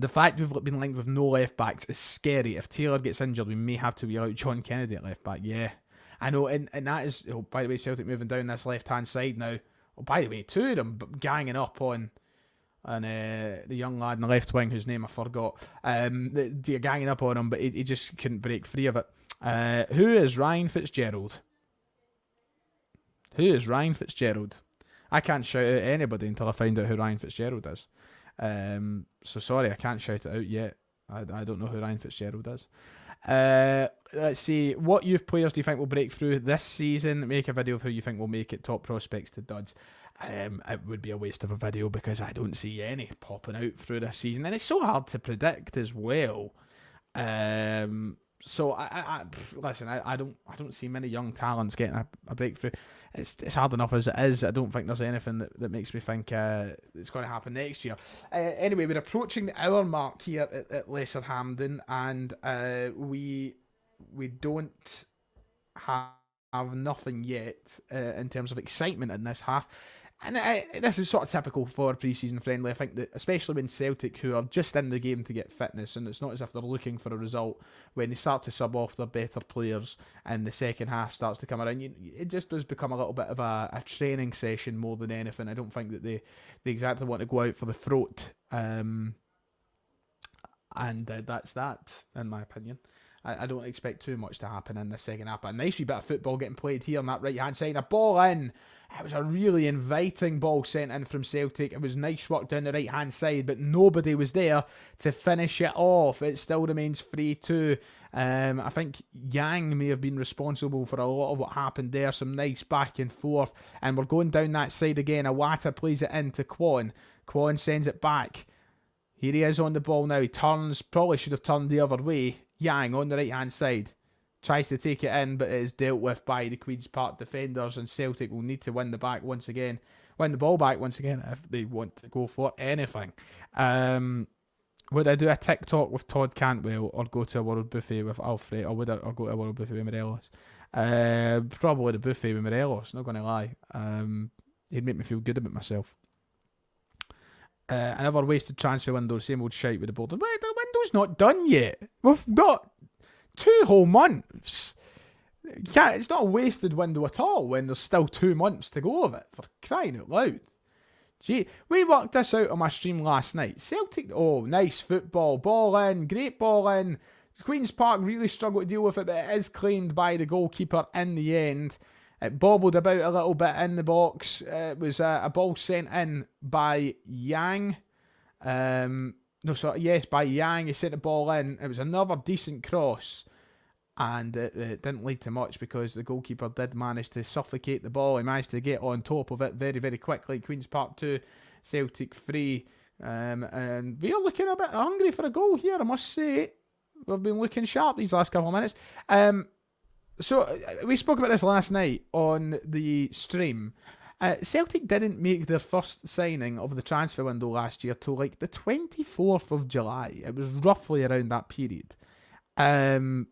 fact we've been linked with no left backs is scary. If Taylor gets injured, we may have to wheel out John Kennedy at left back. Yeah, I know, and that is, by the way, Celtic moving down this left hand side now. Oh, by the way, two of them ganging up on the young lad in the left wing whose name I forgot. They're ganging up on him, but he just couldn't break free of it. Who is Ryan Fitzgerald? I can't shout out anybody until I find out who Ryan Fitzgerald is. So sorry, I can't shout it out yet. I don't know who Ryan Fitzgerald is. Let's see. What youth players do you think will break through this season? Make a video of who you think will make it. Top prospects to duds. It would be a waste of a video because I don't see any popping out through this season, and it's so hard to predict as well. So I don't see many young talents getting a breakthrough. It's hard enough as it is. I don't think there's anything that makes me think it's going to happen next year. Anyway, we're approaching the hour mark here at Lesser Hampden, and we don't have nothing yet in terms of excitement in this half. And this is sort of typical for pre-season friendly. I think that especially when Celtic, who are just in the game to get fitness, and it's not as if they're looking for a result, when they start to sub off their better players and the second half starts to come around, it just does become a little bit of a training session more than anything. I don't think that they exactly want to go out for the throat. And that's that, in my opinion. I don't expect too much to happen in the second half. But a nice wee bit of football getting played here on that right-hand side. A ball in. It was a really inviting ball sent in from Celtic. It was nice work down the right-hand side, but nobody was there to finish it off. It still remains 3-2. I think Yang may have been responsible for a lot of what happened there. Some nice back and forth. And we're going down that side again. Awata plays it into Kwon. Kwon sends it back. Here he is on the ball now. He turns. Probably should have turned the other way. Yang on the right-hand side. Tries to take it in, but it is dealt with by the Queen's Park defenders, and Celtic will need to win the ball back once again if they want to go for anything. Would I do a TikTok with Todd Cantwell or go to a World Buffet with Alfred, or would I go to a World Buffet with Morelos? Probably the buffet with Morelos, not going to lie. He'd make me feel good about myself. Another wasted transfer window, same old shite with the board. But the window's not done yet. We've got 2 whole months. It's not a wasted window at all when there's still 2 months to go of it, for crying out loud. Gee, we worked this out on my stream last night. Celtic, nice football, ball in, great ball in. Queen's Park really struggled to deal with it, but it is claimed by the goalkeeper in the end. It bobbled about a little bit in the box. It was a ball sent in by Yang. By Yang. He sent the ball in. It was another decent cross. And it didn't lead to much because the goalkeeper did manage to suffocate the ball. He managed to get on top of it very, very quickly. Queen's Park 2, Celtic 3. And we are looking a bit hungry for a goal here, I must say. We've been looking sharp these last couple of minutes. So we spoke about this last night on the stream. Celtic didn't make their first signing of the transfer window last year till like the 24th of July. It was roughly around that period. So,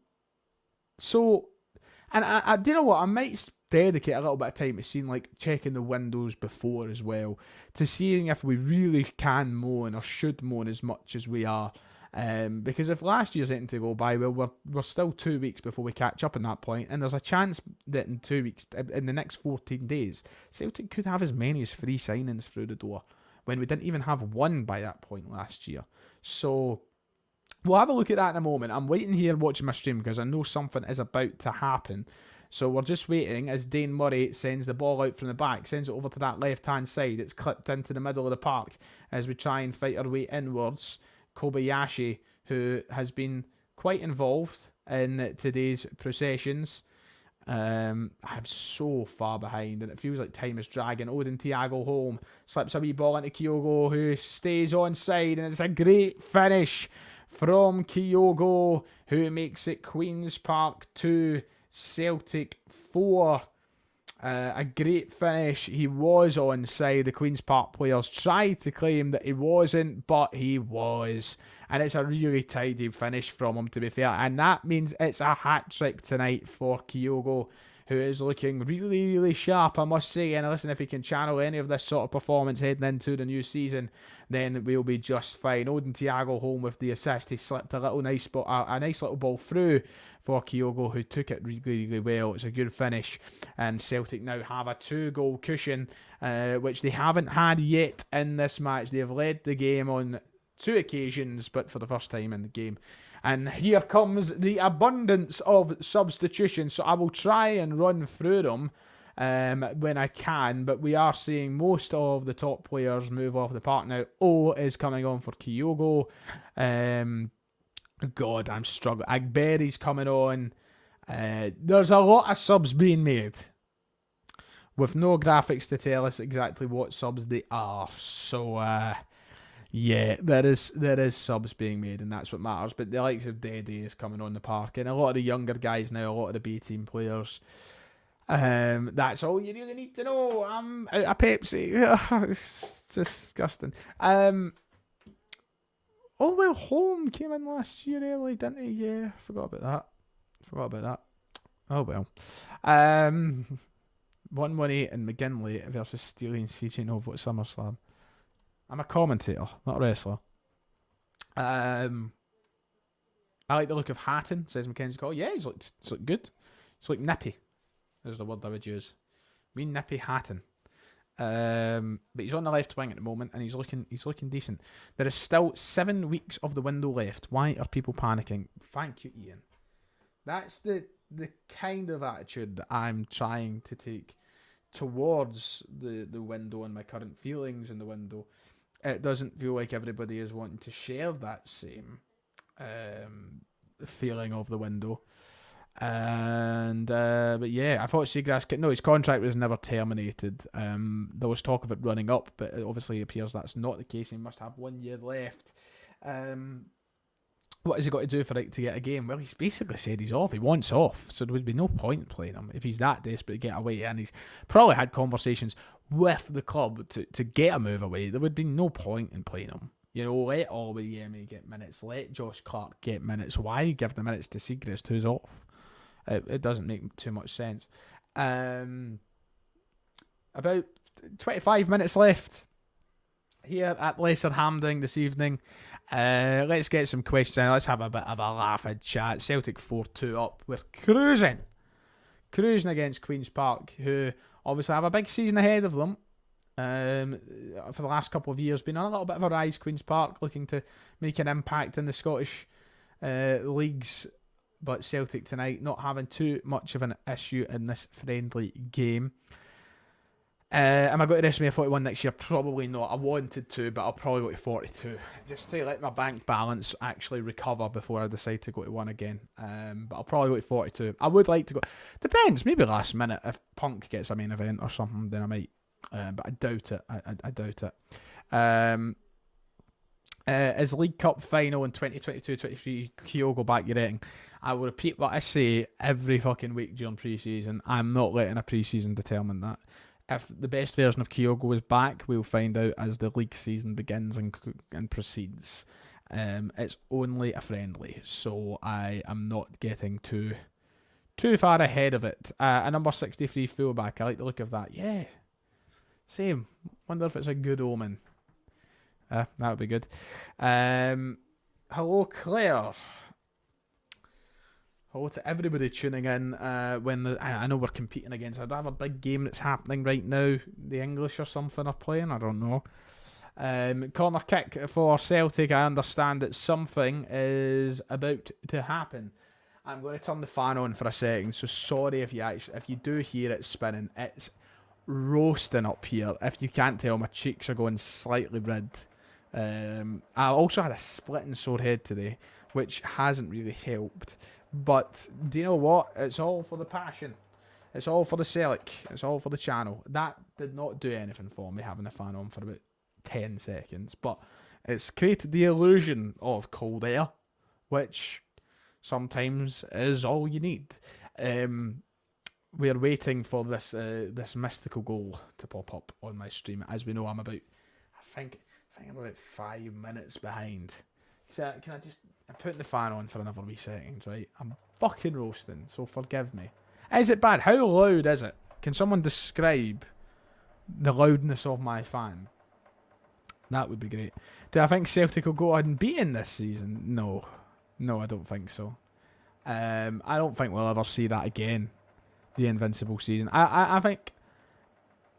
and I do you know what? I might dedicate a little bit of time to seeing, like, checking the windows before as well, to seeing if we really can moan or should moan as much as we are. Because if last year's anything to go by, well, we're still 2 weeks before we catch up in that point, and there's a chance that in 2 weeks, in the next 14 days, Celtic could have as many as 3 signings through the door, when we didn't even have one by that point last year. So we'll have a look at that in a moment. I'm waiting here watching my stream because I know something is about to happen. So we're just waiting as Dane Murray sends the ball out from the back, sends it over to that left-hand side. It's clipped into the middle of the park as we try and fight our way inwards. Kobayashi, who has been quite involved in today's processions. I'm so far behind, and it feels like time is dragging. Odin Thiago home, slips a wee ball into Kyogo, who stays onside, and it's a great finish from Kyogo, who makes it Queen's Park 2, Celtic 4. A great finish. He was onside. The Queen's Park players tried to claim that he wasn't, but he was. And it's a really tidy finish from him, to be fair. And that means it's a hat-trick tonight for Kyogo, who is looking really, really sharp, I must say. And listen, if he can channel any of this sort of performance heading into the new season, then we'll be just fine. Odin Thiago home with the assist. He slipped a nice little ball through for Kyogo, who took it really, really well. It's a good finish. And Celtic now have a 2-goal cushion, which they haven't had yet in this match. They have led the game on 2 occasions, but for the first time in the game. And here comes the abundance of substitutions. So I will try and run through them when I can, but we are seeing most of the top players move off the park now. O is coming on for Kyogo. God, I'm struggling. Agberry's coming on. There's a lot of subs being made, with no graphics to tell us exactly what subs they are. So, yeah, there is subs being made, and that's what matters. But the likes of Dede is coming on the park, and a lot of the younger guys now, a lot of the B team players. That's all you really need to know. I'm out of Pepsi. It's disgusting. Oh, well, Home came in last year early, didn't he? Yeah, forgot about that. Oh, well. 118 and McGinley versus Steely and CJ Novo at SummerSlam. I'm a commentator, not a wrestler. I like the look of Hatton, says Mackenzie Cole. Yeah, he's looked good. He's looked nippy, is the word I would use. Mean nippy Hatton. But he's on the left wing at the moment, and he's looking decent. There is still 7 weeks of the window left. Why are people panicking? Thank you, Ian. That's the kind of attitude that I'm trying to take towards the window and my current feelings in the window. It doesn't feel like everybody is wanting to share that same feeling of the window. And but yeah, I thought Seagrass. No, his contract was never terminated. There was talk of it running up, but it obviously appears that's not the case. He must have 1 year left. What has he got to do for it to get a game? Well, he's basically said he's off. He wants off, so there would be no point in playing him if he's that desperate to get away. And he's probably had conversations with the club to get a move away. There would be no point in playing him. You know, let Olbayemi get minutes. Let Josh Clark get minutes. Why give the minutes to Seagrass, who's off? It doesn't make too much sense. About 25 minutes left here at Lesser Hamding this evening. Let's get some questions in. Let's have a bit of a laugh and chat. Celtic 4-2 up. We're cruising against Queen's Park, who obviously have a big season ahead of them. For the last couple of years, been on a little bit of a rise. Queen's Park looking to make an impact in the Scottish leagues, but Celtic tonight not having too much of an issue in this friendly game. Am I going to WrestleMania 41 next year? Probably not. I wanted to, but I'll probably go to 42. Just to let my bank balance actually recover before I decide to go to one again. But I'll probably go to 42. I would like to go. Depends. Maybe last minute. If Punk gets a main event or something, then I might. But I doubt it. I doubt it. Is League Cup final in 2022-23 Kyogo back, you reckon? I will repeat what I say every fucking week during pre-season. I'm not letting a pre-season determine that. If the best version of Kyogo is back, we'll find out as the league season begins and proceeds. It's only a friendly, so I am not getting too far ahead of it. A number 63 fullback. I like the look of that. Yeah, same. Wonder if it's a good omen. That would be good. Hello, Claire. Hello to everybody tuning in. I know we're competing against another big game that's happening right now. The English or something are playing. I don't know. Corner kick for Celtic. I understand that something is about to happen. I'm going to turn the fan on for a second. So sorry if you do hear it spinning. It's roasting up here. If you can't tell, my cheeks are going slightly red. I also had a splitting sore head today, which hasn't really helped. But do you know what? It's all for the passion. It's all for the Celtic. It's all for the channel. That did not do anything for me, having the fan on for about 10 seconds. But it's created the illusion of cold air, which sometimes is all you need. We're waiting for this mystical goal to pop up on my stream. As we know, I'm about, I think I'm about 5 minutes behind. So I'm putting the fan on for another wee second, right? I'm fucking roasting, so forgive me. Is it bad? How loud is it? Can someone describe the loudness of my fan? That would be great. Do I think Celtic will go unbeaten this season? No, I don't think so. I don't think we'll ever see that again. The invincible season. I think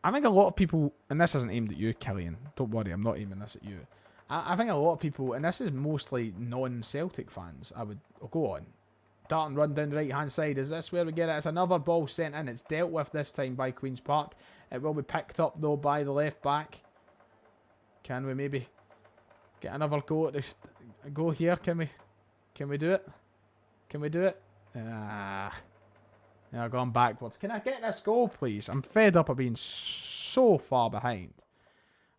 a lot of people, and this isn't aimed at you, Killian. Don't worry, I'm not aiming this at you. I think a lot of people, and this is mostly non-Celtic fans, I'll go on. Dart and run down the right-hand side. Is this where we get it? It's another ball sent in. It's dealt with this time by Queen's Park. It will be picked up, though, by the left back. Can we maybe get another go at this? Go here, can we do it? Can we do it? Yeah, going backwards. Can I get this goal, please? I'm fed up of being so far behind.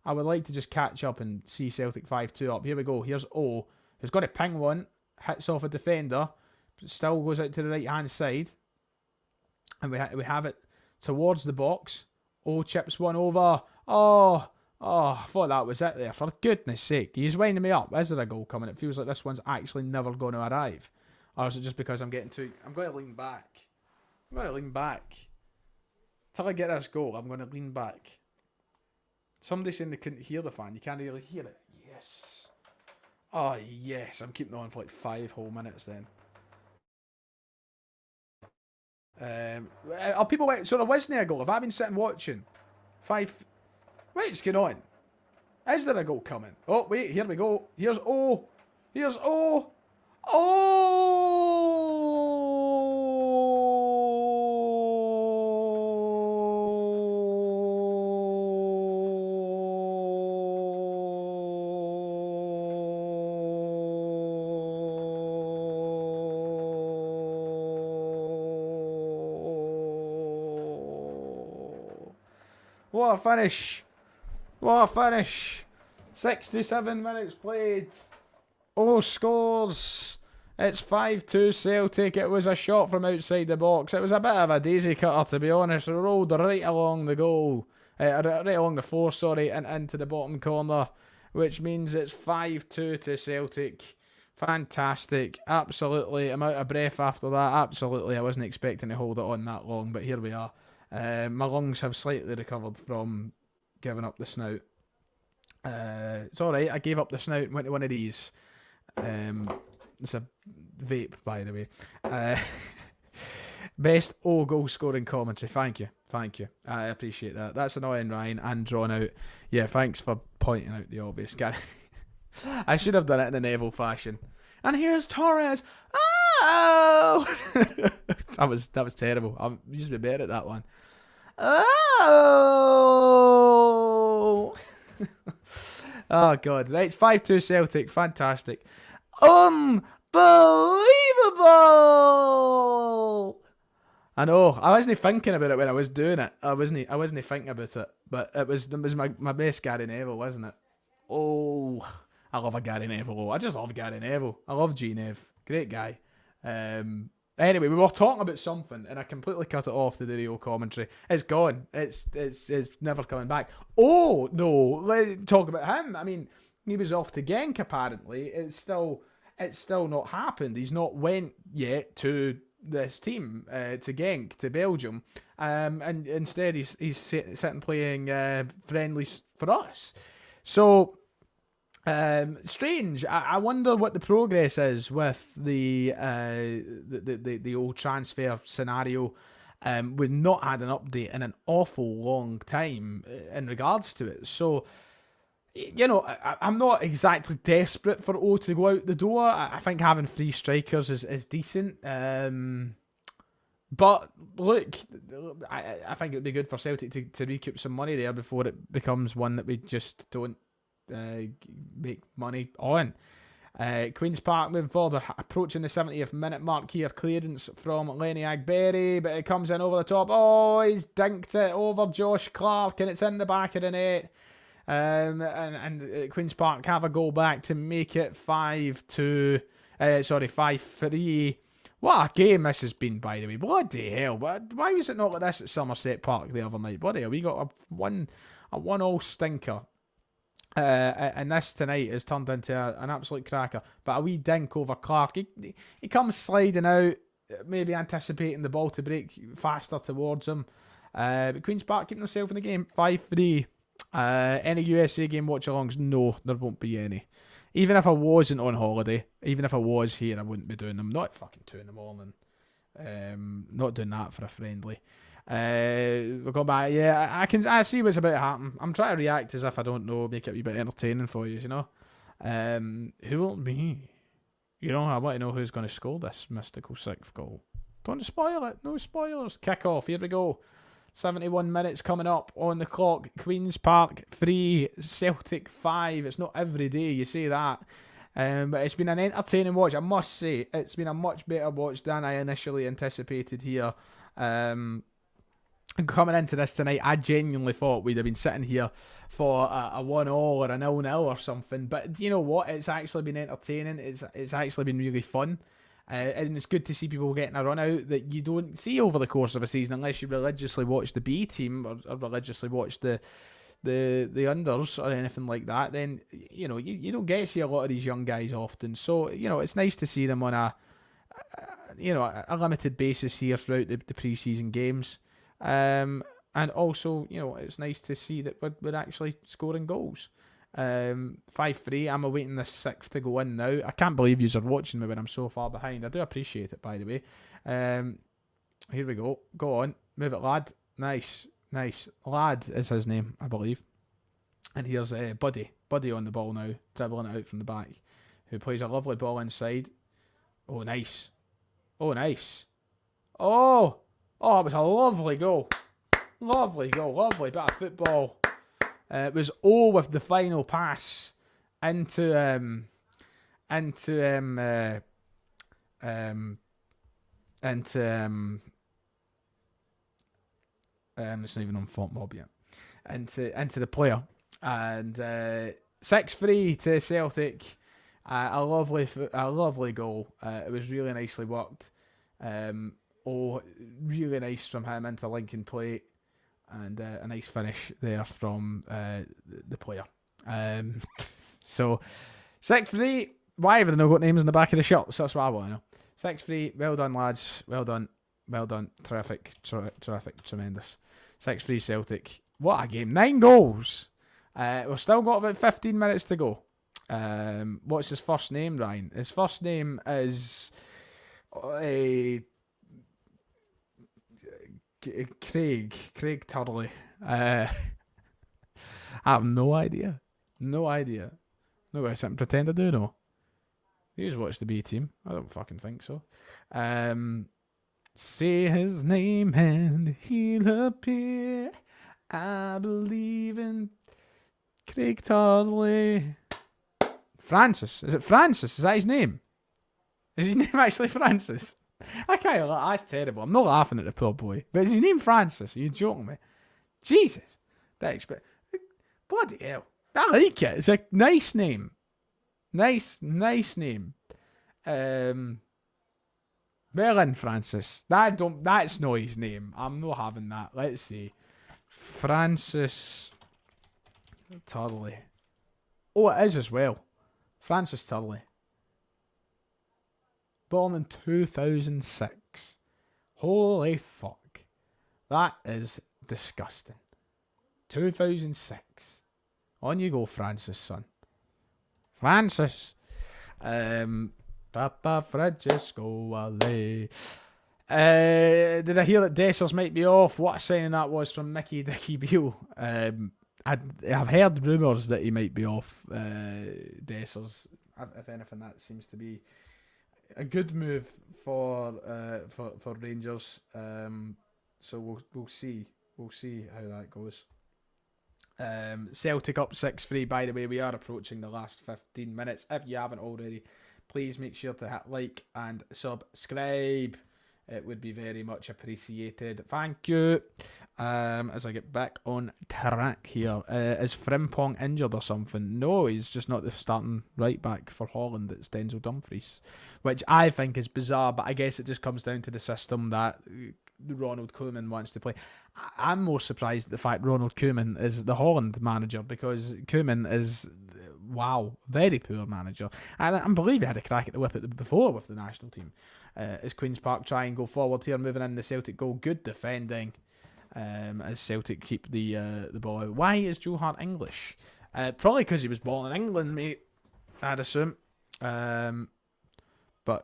I would like to just catch up and see Celtic 5-2 up. Here we go. Here's O, who's got to ping one. Hits off a defender. Still goes out to the right-hand side. And we have it towards the box. O chips one over. Oh, I thought that was it there. For goodness sake. He's winding me up. Is there a goal coming? It feels like this one's actually never going to arrive. Or is it just because I'm going to lean back. I'm going to lean back. Till I get this goal, I'm going to lean back. Somebody saying they couldn't hear the fan. You can't really hear it. Yes. Oh, yes. I'm keeping on for like 5 whole minutes then. Are people waiting? So there wasn't a goal. Have I been sitting watching? 5. What's going on? Is there a goal coming? Oh, wait. Here we go. Here's O. Here's O. Oh! What a finish. What a finish. 67 minutes played. Oh, scores. It's 5-2 Celtic. It was a shot from outside the box. It was a bit of a daisy cutter, to be honest. It rolled right along the goal. Right along the floor, sorry, and into the bottom corner, which means it's 5-2 to Celtic. Fantastic. Absolutely. I'm out of breath after that. Absolutely. I wasn't expecting to hold it on that long, but here we are. My lungs have slightly recovered from giving up the snout. It's alright. I gave up the snout and went to one of these. It's a vape, by the way. Best goal scoring commentary. Thank you. I appreciate that. That's annoying, Ryan, and drawn out. Yeah, thanks for pointing out the obvious. I should have done it in the Neville fashion. And here's Torres. Oh! that was terrible. I used to be better at that one. Oh! Oh god. Right, it's 5-2 Celtic. Fantastic. Unbelievable! I know. I wasn't thinking about it when I was doing it. I wasn't thinking about it. But it was my best Gary Neville, wasn't it? Oh, I love a Gary Neville. I just love Gary Neville. I love G Nev. Great guy. Anyway, we were talking about something, and I completely cut it off to the real commentary. It's gone. It's never coming back. Oh no, let's talk about him. I mean, he was off to Genk apparently. It's still not happened. He's not went yet to this team, to Genk, to Belgium, and instead he's sitting playing friendlies for us. So strange. I wonder what the progress is with the old transfer scenario. We've not had an update in an awful long time in regards to it. So, you know, I'm not exactly desperate for O to go out the door. I think having 3 strikers is decent. But look, I think it'd be good for Celtic to recoup some money there before it becomes one that we just don't make money on. Queen's Park moving forward, approaching the 70th minute mark here. Clearance from Lenny Agberry, but it comes in over the top. Oh, he's dinked it over Josh Clark, and it's in the back of the net. And Queen's Park have a goal back to make it 5-3. What a game this has been, by the way. Bloody hell. Why was it not like this at Somerset Park the other night? Bloody hell, we got a 1-1 stinker. And this tonight has turned into an absolute cracker. But a wee dink over Clark. He comes sliding out, maybe anticipating the ball to break faster towards him. But Queen's Park keeping himself in the game. 5-3. Any USA game watch-alongs? No, there won't be any. Even if I wasn't on holiday, even if I was here, I wouldn't be doing them. Not fucking 2 in the morning. Not doing that for a friendly. We're going back. Yeah, I see what's about to happen. I'm trying to react as if I don't know, make it a wee bit entertaining for you, you know. Who will it be? You know, I want to know who's going to score this mystical 6th goal. Don't spoil it. No spoilers. Kickoff. Here we go. 71 minutes coming up on the clock. Queen's Park 3, Celtic 5. It's not every day you say that. But it's been an entertaining watch. I must say, it's been a much better watch than I initially anticipated here. Coming into this tonight, I genuinely thought we'd have been sitting here for a 1-1 or a 0-0 or something. But you know what? It's actually been entertaining. It's actually been really fun. And it's good to see people getting a run out that you don't see over the course of a season unless you religiously watch the B team or religiously watch the unders or anything like that. Then you know you don't get to see a lot of these young guys often. So you know it's nice to see them on a limited basis here throughout the pre-season games. And also you know it's nice to see that we're actually scoring goals. 5-3. I'm awaiting the 6th to go in now. I can't believe yous are watching me when I'm so far behind. I do appreciate it, by the way. Here we go. Go on. Move it, lad. Nice. Lad is his name, I believe. And here's Buddy. Buddy on the ball now, dribbling it out from the back. Who plays a lovely ball inside. Oh, nice. Oh, it was a lovely goal. Lovely goal. Lovely bit of football. It was with the final pass into it's not even on Font Mob yet. Into the player. And 6-3 to Celtic. A lovely goal. It was really nicely worked. Really nice from him into Lincoln plate. And a nice finish there from the player. So 6-3. Why have they not got names in the back of the shirts? That's what I want to know. 6-3. Well done, lads. Well done. Terrific. Tremendous. 6-3 Celtic. What a game. 9 goals. We've still got about 15 minutes to go. What's his first name, Ryan? His first name is Craig Turley. I have no idea. No idea. No way, something to pretend I do know. You just watch the B team. I don't fucking think so. Say his name and he'll appear. I believe in Craig Turley. Francis. Is it Francis? Is that his name? Is his name actually Francis? I can't laugh. That's terrible. I'm not laughing at the poor boy. But is his name Francis? Are you joking me? Jesus. Bloody hell. I like it. It's a nice name. Nice name. Well in, Francis. That's not his name. I'm not having that. Let's see. Francis Turley. Oh, it is as well. Francis Turley. Born in 2006. Holy fuck. That is disgusting. 2006. On you go, Francis, son. Francis. Papa Francesco away. Did I hear that Dessers might be off? What a signing that was from Mickey Dicky Beale. I've heard rumours that he might be off Dessers. If anything, that seems to be a good move for Rangers. So we'll see. We'll see how that goes. Celtic up 6-3. By the way, we are approaching the last 15 minutes. If you haven't already, please make sure to hit like and subscribe. It would be very much appreciated. Thank you. As I get back on track here. Is Frimpong injured or something? No, he's just not the starting right back for Holland. It's Denzel Dumfries. Which I think is bizarre, but I guess it just comes down to the system that Ronald Koeman wants to play. I'm more surprised at the fact Ronald Koeman is the Holland manager, because Koeman is, wow, very poor manager. And I believe he had a crack at the whip before with the national team. As Queen's Park try and go forward here, moving in the Celtic goal. Good defending as Celtic keep the ball out. Why is Joe Hart English? Probably because he was born in England, mate, I'd assume. But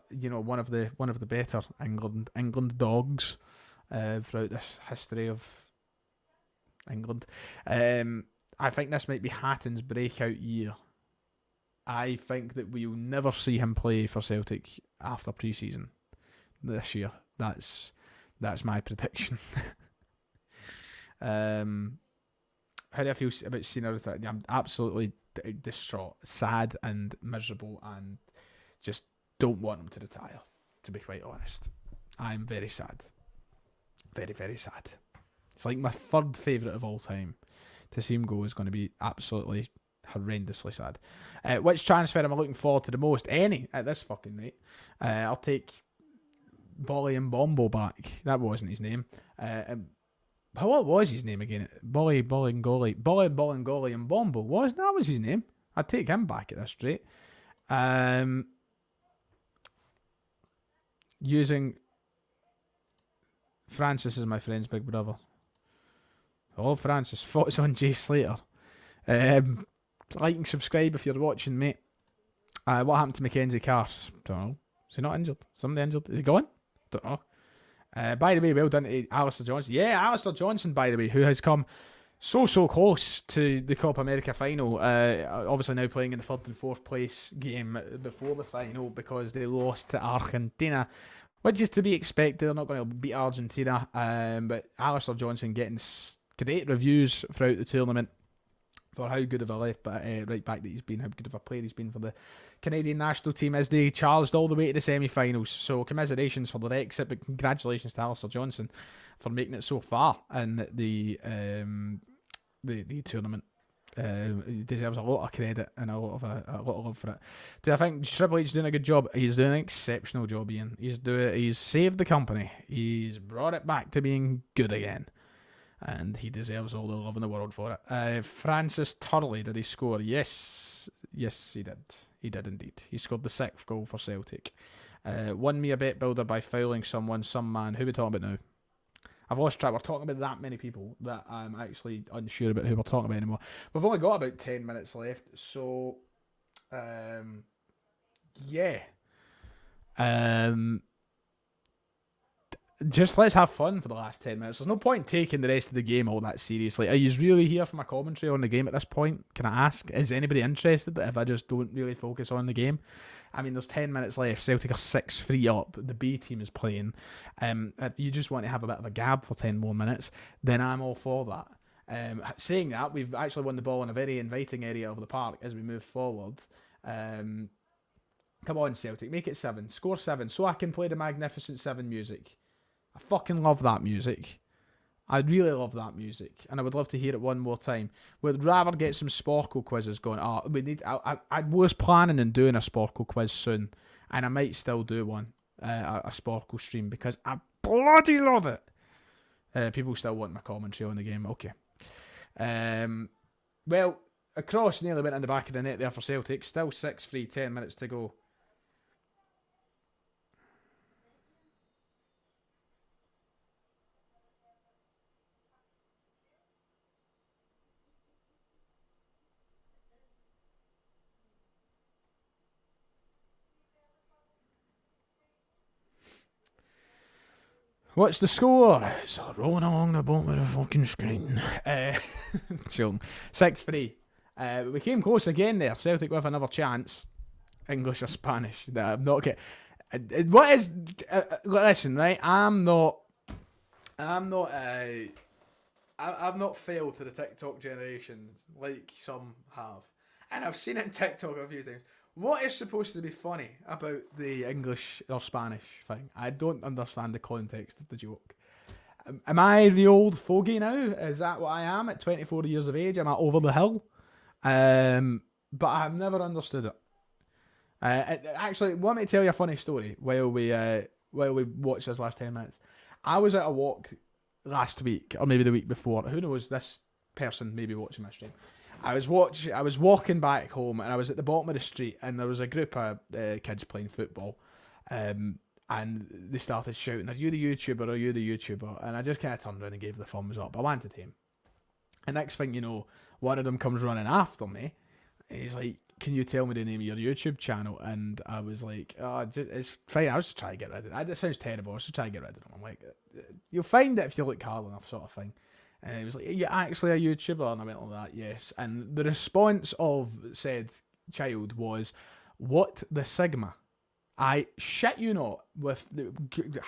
you know, one of the better England dogs throughout this history of England. I think this might be Hatton's breakout year. I think that we'll never see him play for Celtic after pre-season this year. That's my prediction. How do I feel about seeing her retire? I'm absolutely distraught, sad and miserable, and just don't want him to retire, to be quite honest. I'm very sad. Very, very sad. It's like my third favourite of all time. To see him go is going to be absolutely horrendously sad. Which transfer am I looking forward to the most? Any at this fucking rate. I'll take Bolly and Bombo back. That wasn't his name. What was his name again? Bolly and Bombo. That was his name. I'd take him back at this rate. Using Francis as my friend's big brother. Oh, Francis. Thoughts on Jay Slater? Like and subscribe if you're watching, mate. What happened to Mackenzie Carr? Don't know. Is he not injured? Somebody injured? Is he gone? Don't know. By the way, well done to Alistair Johnson. Yeah, Alistair Johnson, by the way, who has come so close to the Copa America final. Obviously now playing in the third and fourth place game before the final because they lost to Argentina, which is to be expected. They're not going to beat Argentina. But Alistair Johnson getting great reviews throughout the tournament for how good of a left right back that he's been, how good of a player he's been for the Canadian national team as they charged all the way to the semi-finals. So commiserations for their exit, but congratulations to Alistair Johnson for making it so far in the tournament. He deserves a lot of credit and a lot of love for it. Do I think Triple H is doing a good job? He's doing an exceptional job, Ian. He's saved the company. He's brought it back to being good again. And he deserves all the love in the world for it. Francis Turley, did he score? Yes, he did. He did indeed. He scored the 6th goal for Celtic. Won me a bet builder by fouling some man. Who are we talking about now? I've lost track. We're talking about that many people that I'm actually unsure about who we're talking about anymore. We've only got about 10 minutes left. So, yeah. Just let's have fun for the last 10 minutes. There's no point taking the rest of the game all that seriously. Are you really here for my commentary on the game at this point? Can I ask? Is anybody interested if I just don't really focus on the game? I mean, there's 10 minutes left. Celtic are 6-3 up. The B team is playing. If you just want to have a bit of a gab for 10 more minutes, then I'm all for that. Saying that, we've actually won the ball in a very inviting area of the park as we move forward. Come on, Celtic, make it 7. Score 7 so I can play the Magnificent 7 music. I fucking love that music. I really love that music, and I would love to hear it one more time. Would rather get some Sporkle quizzes going. Oh, we need. I was planning on doing a Sporkle quiz soon, and I might still do one, a Sporkle stream, because I bloody love it. People still want my commentary on the game. Okay. Well, a cross nearly went in the back of the net there for Celtic. Still 6-3, 10 minutes to go. What's the score? It's rolling along the bottom of the fucking screen. Chilling. 6-3. We came close again there. Celtic with another chance. English or Spanish. I'm not getting. What is? Listen, right? I've not failed to the TikTok generation like some have, and I've seen it in TikTok a few times. What is supposed to be funny about the English or Spanish thing? I don't understand the context of the joke. Am I the old fogey now? Is that what I am at 24 years of age? Am I over the hill? But I have never understood it. Actually, want me to tell you a funny story while we watch this last 10 minutes. I was at a walk last week, or maybe the week before. Who knows? This person may be watching my stream. I was walking back home, and I was at the bottom of the street, and there was a group of kids playing football, and they started shouting, "Are you the YouTuber? Are you the YouTuber?" And I just kind of turned around and gave the thumbs up. I wanted him. And next thing you know, one of them comes running after me. He's like, "Can you tell me the name of your YouTube channel?" And I was like, "Oh, it's fine. I was just trying to get rid of it. It sounds terrible. I was just trying to get rid of them." I'm like, "You'll find it if you look hard enough," sort of thing. And he was like, "Are you actually a YouTuber?" And I went like that, "Yes." And the response of said child was, "What the Sigma?" I shit you not, with the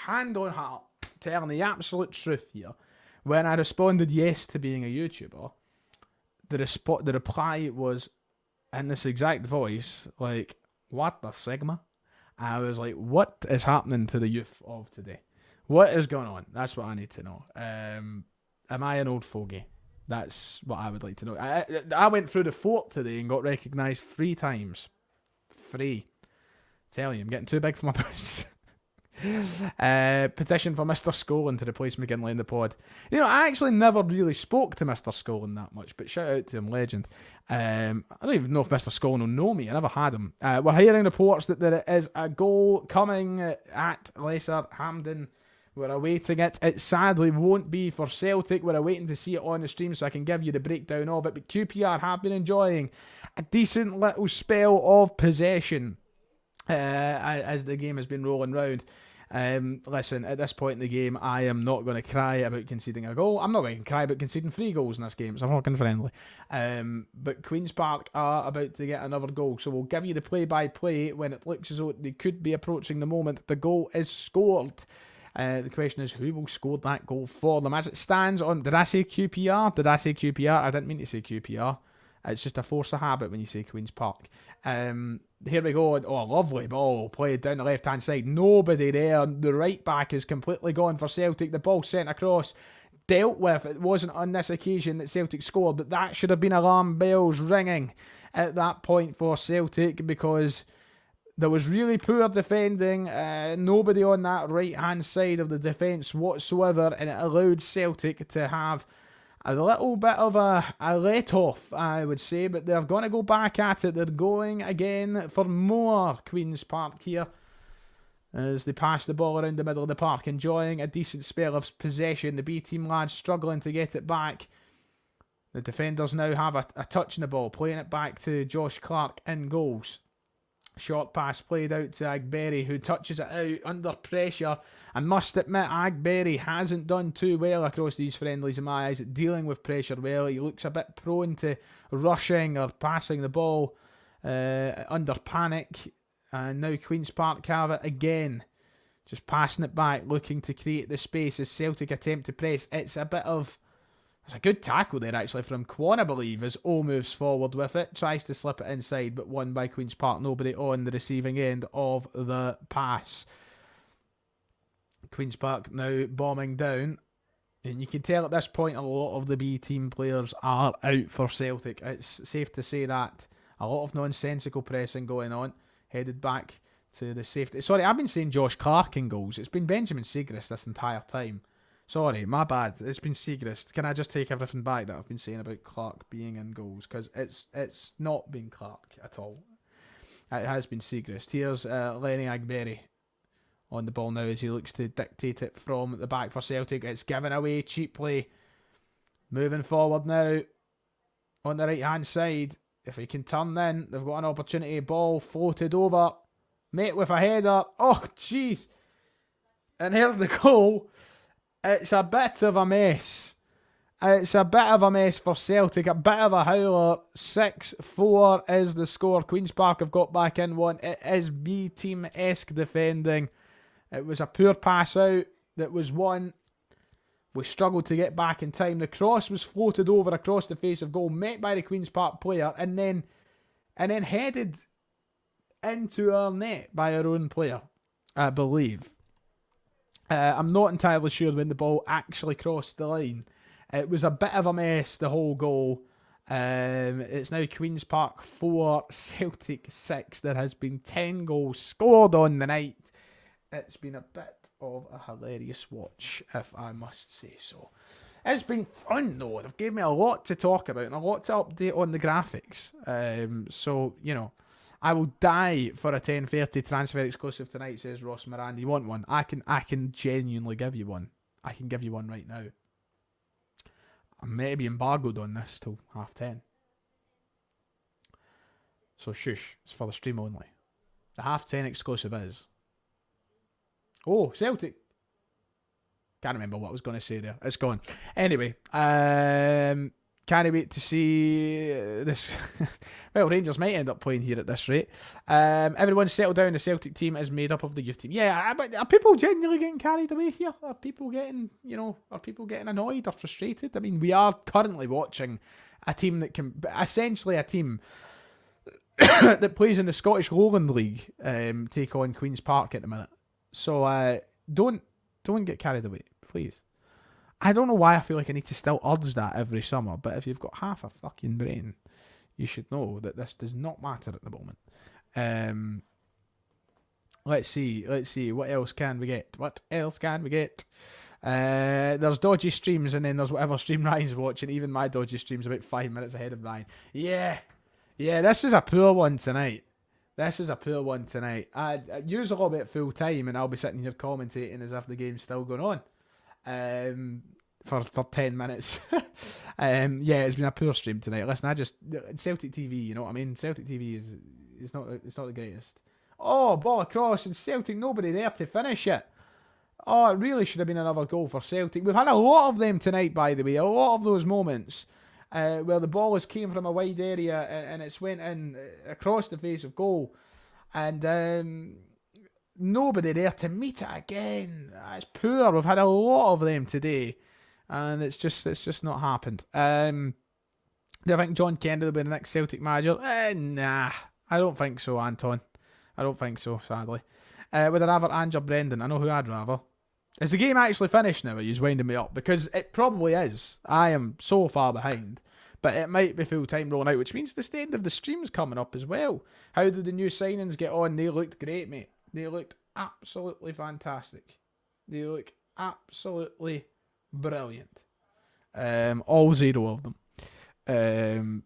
hand on heart, telling the absolute truth here. When I responded yes to being a YouTuber, the reply was in this exact voice, like, "What the Sigma?" I was like, what is happening to the youth of today? What is going on? That's what I need to know. Am I an old fogey? That's what I would like to know. I went through the fort today and got recognised 3 times. 3. Tell you, I'm getting too big for my boots. Petition for Mr. Scolin to replace McGinley in the pod. You know, I actually never really spoke to Mr. Scolin that much, but shout out to him, legend. I don't even know if Mr. Scolin will know me. I never had him. We're hearing reports that there is a goal coming at Lesser Hampden. We're awaiting it. It sadly won't be for Celtic. We're awaiting to see it on the stream so I can give you the breakdown of it. But QPR have been enjoying a decent little spell of possession as the game has been rolling round. Listen, at this point in the game, I am not going to cry about conceding a goal. I'm not going to cry about conceding 3 goals in this game. It's fucking friendly. But Queen's Park are about to get another goal. So we'll give you the play-by-play when it looks as though they could be approaching the moment the goal is scored. The question is, who will score that goal for them? As it stands on... Did I say QPR? Did I say QPR? I didn't mean to say QPR. It's just a force of habit when you say Queen's Park. Here we go. Oh, lovely ball played down the left-hand side. Nobody there. The right back is completely gone for Celtic. The ball sent across. Dealt with. It wasn't on this occasion that Celtic scored, but that should have been alarm bells ringing at that point for Celtic, because there was really poor defending. Nobody on that right-hand side of the defence whatsoever, and it allowed Celtic to have a little bit of a let-off, I would say, but they're going to go back at it. They're going again for more Queen's Park here as they pass the ball around the middle of the park, enjoying a decent spell of possession. The B-team lads struggling to get it back. The defenders now have a touch in the ball, playing it back to Josh Clark in goals. Short pass played out to Agberry, who touches it out under pressure. I must admit, Agberry hasn't done too well across these friendlies in my eyes at dealing with pressure well. He looks a bit prone to rushing or passing the ball under panic. And now Queen's Park have it again. Just passing it back, looking to create the space as Celtic attempt to press. It's a good tackle there actually from Kwon, I believe, as O moves forward with it. Tries to slip it inside, but won by Queen's Park. Nobody on the receiving end of the pass. Queen's Park now bombing down. And you can tell at this point a lot of the B team players are out for Celtic. It's safe to say that. A lot of nonsensical pressing going on. Headed back to the safety. Sorry, I've been saying Josh Clark in goals. It's been Benjamin Siegrist this entire time. Sorry, my bad. It's been Siegrist. Can I just take everything back that I've been saying about Clark being in goals? Because it's not been Clark at all. It has been Siegrist. Here's Lenny Agberry on the ball now as he looks to dictate it from the back for Celtic. It's given away cheaply. Moving forward now on the right hand side. If he can turn in, they've got an opportunity. Ball floated over. Mate with a header. Oh, jeez. And here's the goal. It's a bit of a mess. It's a bit of a mess for Celtic. A bit of a howler. 6-4 is the score. Queen's Park have got back in one. It is B team-esque defending. It was a poor pass out that was won. We struggled to get back in time. The cross was floated over across the face of goal, met by the Queen's Park player, and then headed into our net by our own player, I believe. I'm not entirely sure when the ball actually crossed the line. It was a bit of a mess, the whole goal. It's now Queen's Park 4, Celtic 6. There has been 10 goals scored on the night. It's been a bit of a hilarious watch, if I must say so. It's been fun though. They've given me a lot to talk about and a lot to update on the graphics. So, you know, I will die for a 10:30 transfer exclusive tonight, says Ross Moran. You want one? I can genuinely give you one. I can give you one right now. I'm maybe embargoed on this till 10:30. So shush, it's for the stream only. The 10:30 exclusive is... Oh, Celtic. Can't remember what I was going to say there. It's gone. Anyway, can't wait to see this. Well, Rangers might end up playing here at this rate. Everyone's settled down. The Celtic team is made up of the youth team. Yeah, but are people genuinely getting carried away here? Are people getting, annoyed or frustrated? I mean, we are currently watching a team that can, essentially a team that plays in the Scottish Lowland League, take on Queen's Park at the minute. So don't get carried away, please. I don't know why I feel like I need to still urge that every summer, but if you've got half a fucking brain, you should know that this does not matter at the moment. Let's see. What else can we get? There's dodgy streams, and then there's whatever stream Ryan's watching. Even my dodgy stream's about 5 minutes ahead of Ryan. Yeah, this is a poor one tonight. I use a little bit full time, and I'll be sitting here commentating as if the game's still going on. For 10 minutes. It's been a poor stream tonight. Listen, Celtic TV, you know what I mean? Celtic TV is not the greatest. Oh, ball across, and Celtic, nobody there to finish it. Oh, it really should have been another goal for Celtic. We've had a lot of them tonight, by the way. A lot of those moments where the ball has came from a wide area and it's went in across the face of goal. And nobody there to meet it again. It's poor. We've had a lot of them today. And it's just not happened. Do I think John Kennedy will be the next Celtic manager? Nah. I don't think so, Anton. I don't think so, sadly. Would I rather Ange or Brendan? I know who I'd rather. Is the game actually finished now? Are you winding me up? Because it probably is. I am so far behind. But it might be full time rolling out, which means the end of the stream's coming up as well. How did the new signings get on? They looked great, mate. They looked absolutely fantastic. They look absolutely brilliant. All 0 of them.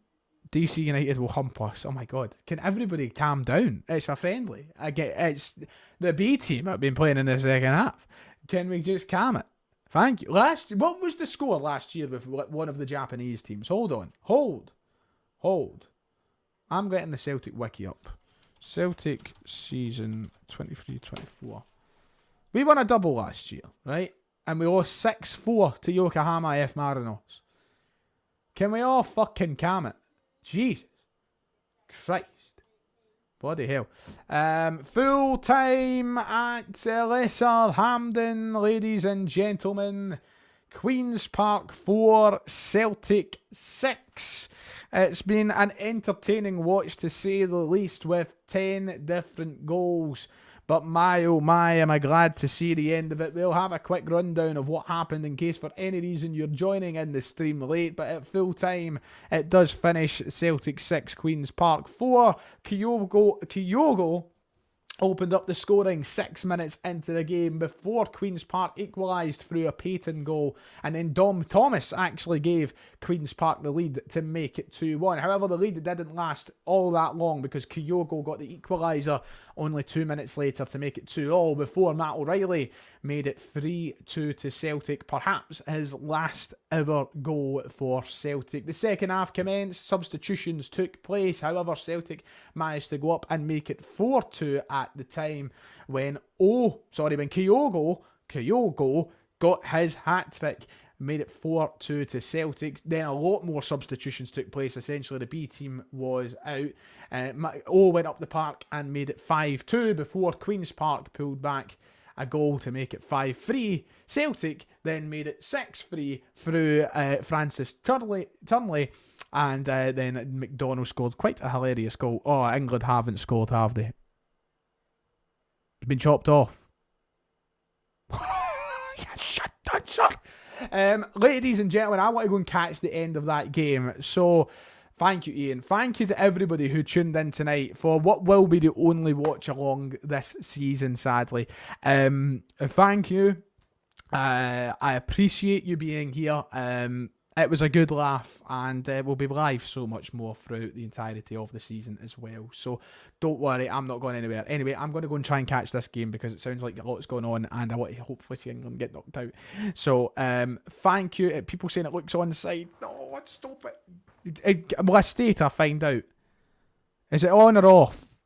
DC United will hump us. Oh my god. Can everybody calm down? It's a friendly. It's the B team have been playing in the second half. Can we just calm it? Thank you. What was the score last year with one of the Japanese teams? Hold on. Hold. I'm getting the Celtic wiki up. Celtic season 23-24. We won a double last year, right? And we lost 6-4 to Yokohama F. Marinos. Can we all fucking calm it? Jesus Christ. Bloody hell. Full time at Lesser Hampden, ladies and gentlemen. Queen's Park 4, Celtic 6. It's been an entertaining watch to say the least, with 10 different goals. But my oh my, am I glad to see the end of it. We'll have a quick rundown of what happened in case for any reason you're joining in the stream late. But at full time, it does finish Celtic 6, Queen's Park 4. Kyogo opened up the scoring 6 minutes into the game before Queen's Park equalised through a Payton goal, and then Dom Thomas actually gave Queen's Park the lead to make it 2-1. However, the lead didn't last all that long because Kyogo got the equaliser only 2 minutes later to make it 2-2 before Matt O'Reilly made it 3-2 to Celtic, perhaps his last ever goal for Celtic. The second half commenced, substitutions took place, however Celtic managed to go up and make it 4-2 at the time when Kyogo got his hat-trick, made it 4-2 to Celtic. Then a lot more substitutions took place. Essentially, the B team was out. O went up the park and made it 5-2 before Queen's Park pulled back a goal to make it 5-3. Celtic then made it 6-3 through Francis Turnley, and then McDonald scored quite a hilarious goal. Oh, England haven't scored, have they? It's been chopped off. Shut down, sir. Ladies and gentlemen, I want to go and catch the end of that game. So, thank you, Ian. Thank you to everybody who tuned in tonight for what will be the only watch along this season, sadly. Thank you. I appreciate you being here. It was a good laugh, and we'll be live so much more throughout the entirety of the season as well. So don't worry, I'm not going anywhere. Anyway, I'm going to go and try and catch this game because it sounds like a lot's going on, and I want to hopefully see England get knocked out. So thank you. People saying it looks onside. No, let's stop it. Will I stay till I find out? Is it on or off?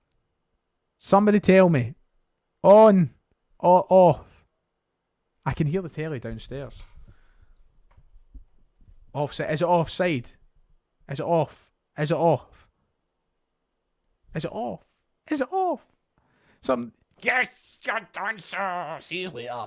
Somebody tell me. On or off? I can hear the telly downstairs. Offside. Is it offside? Is it off? Is it off? Is it off? Is it off? Yes, you're done, sir. See you later.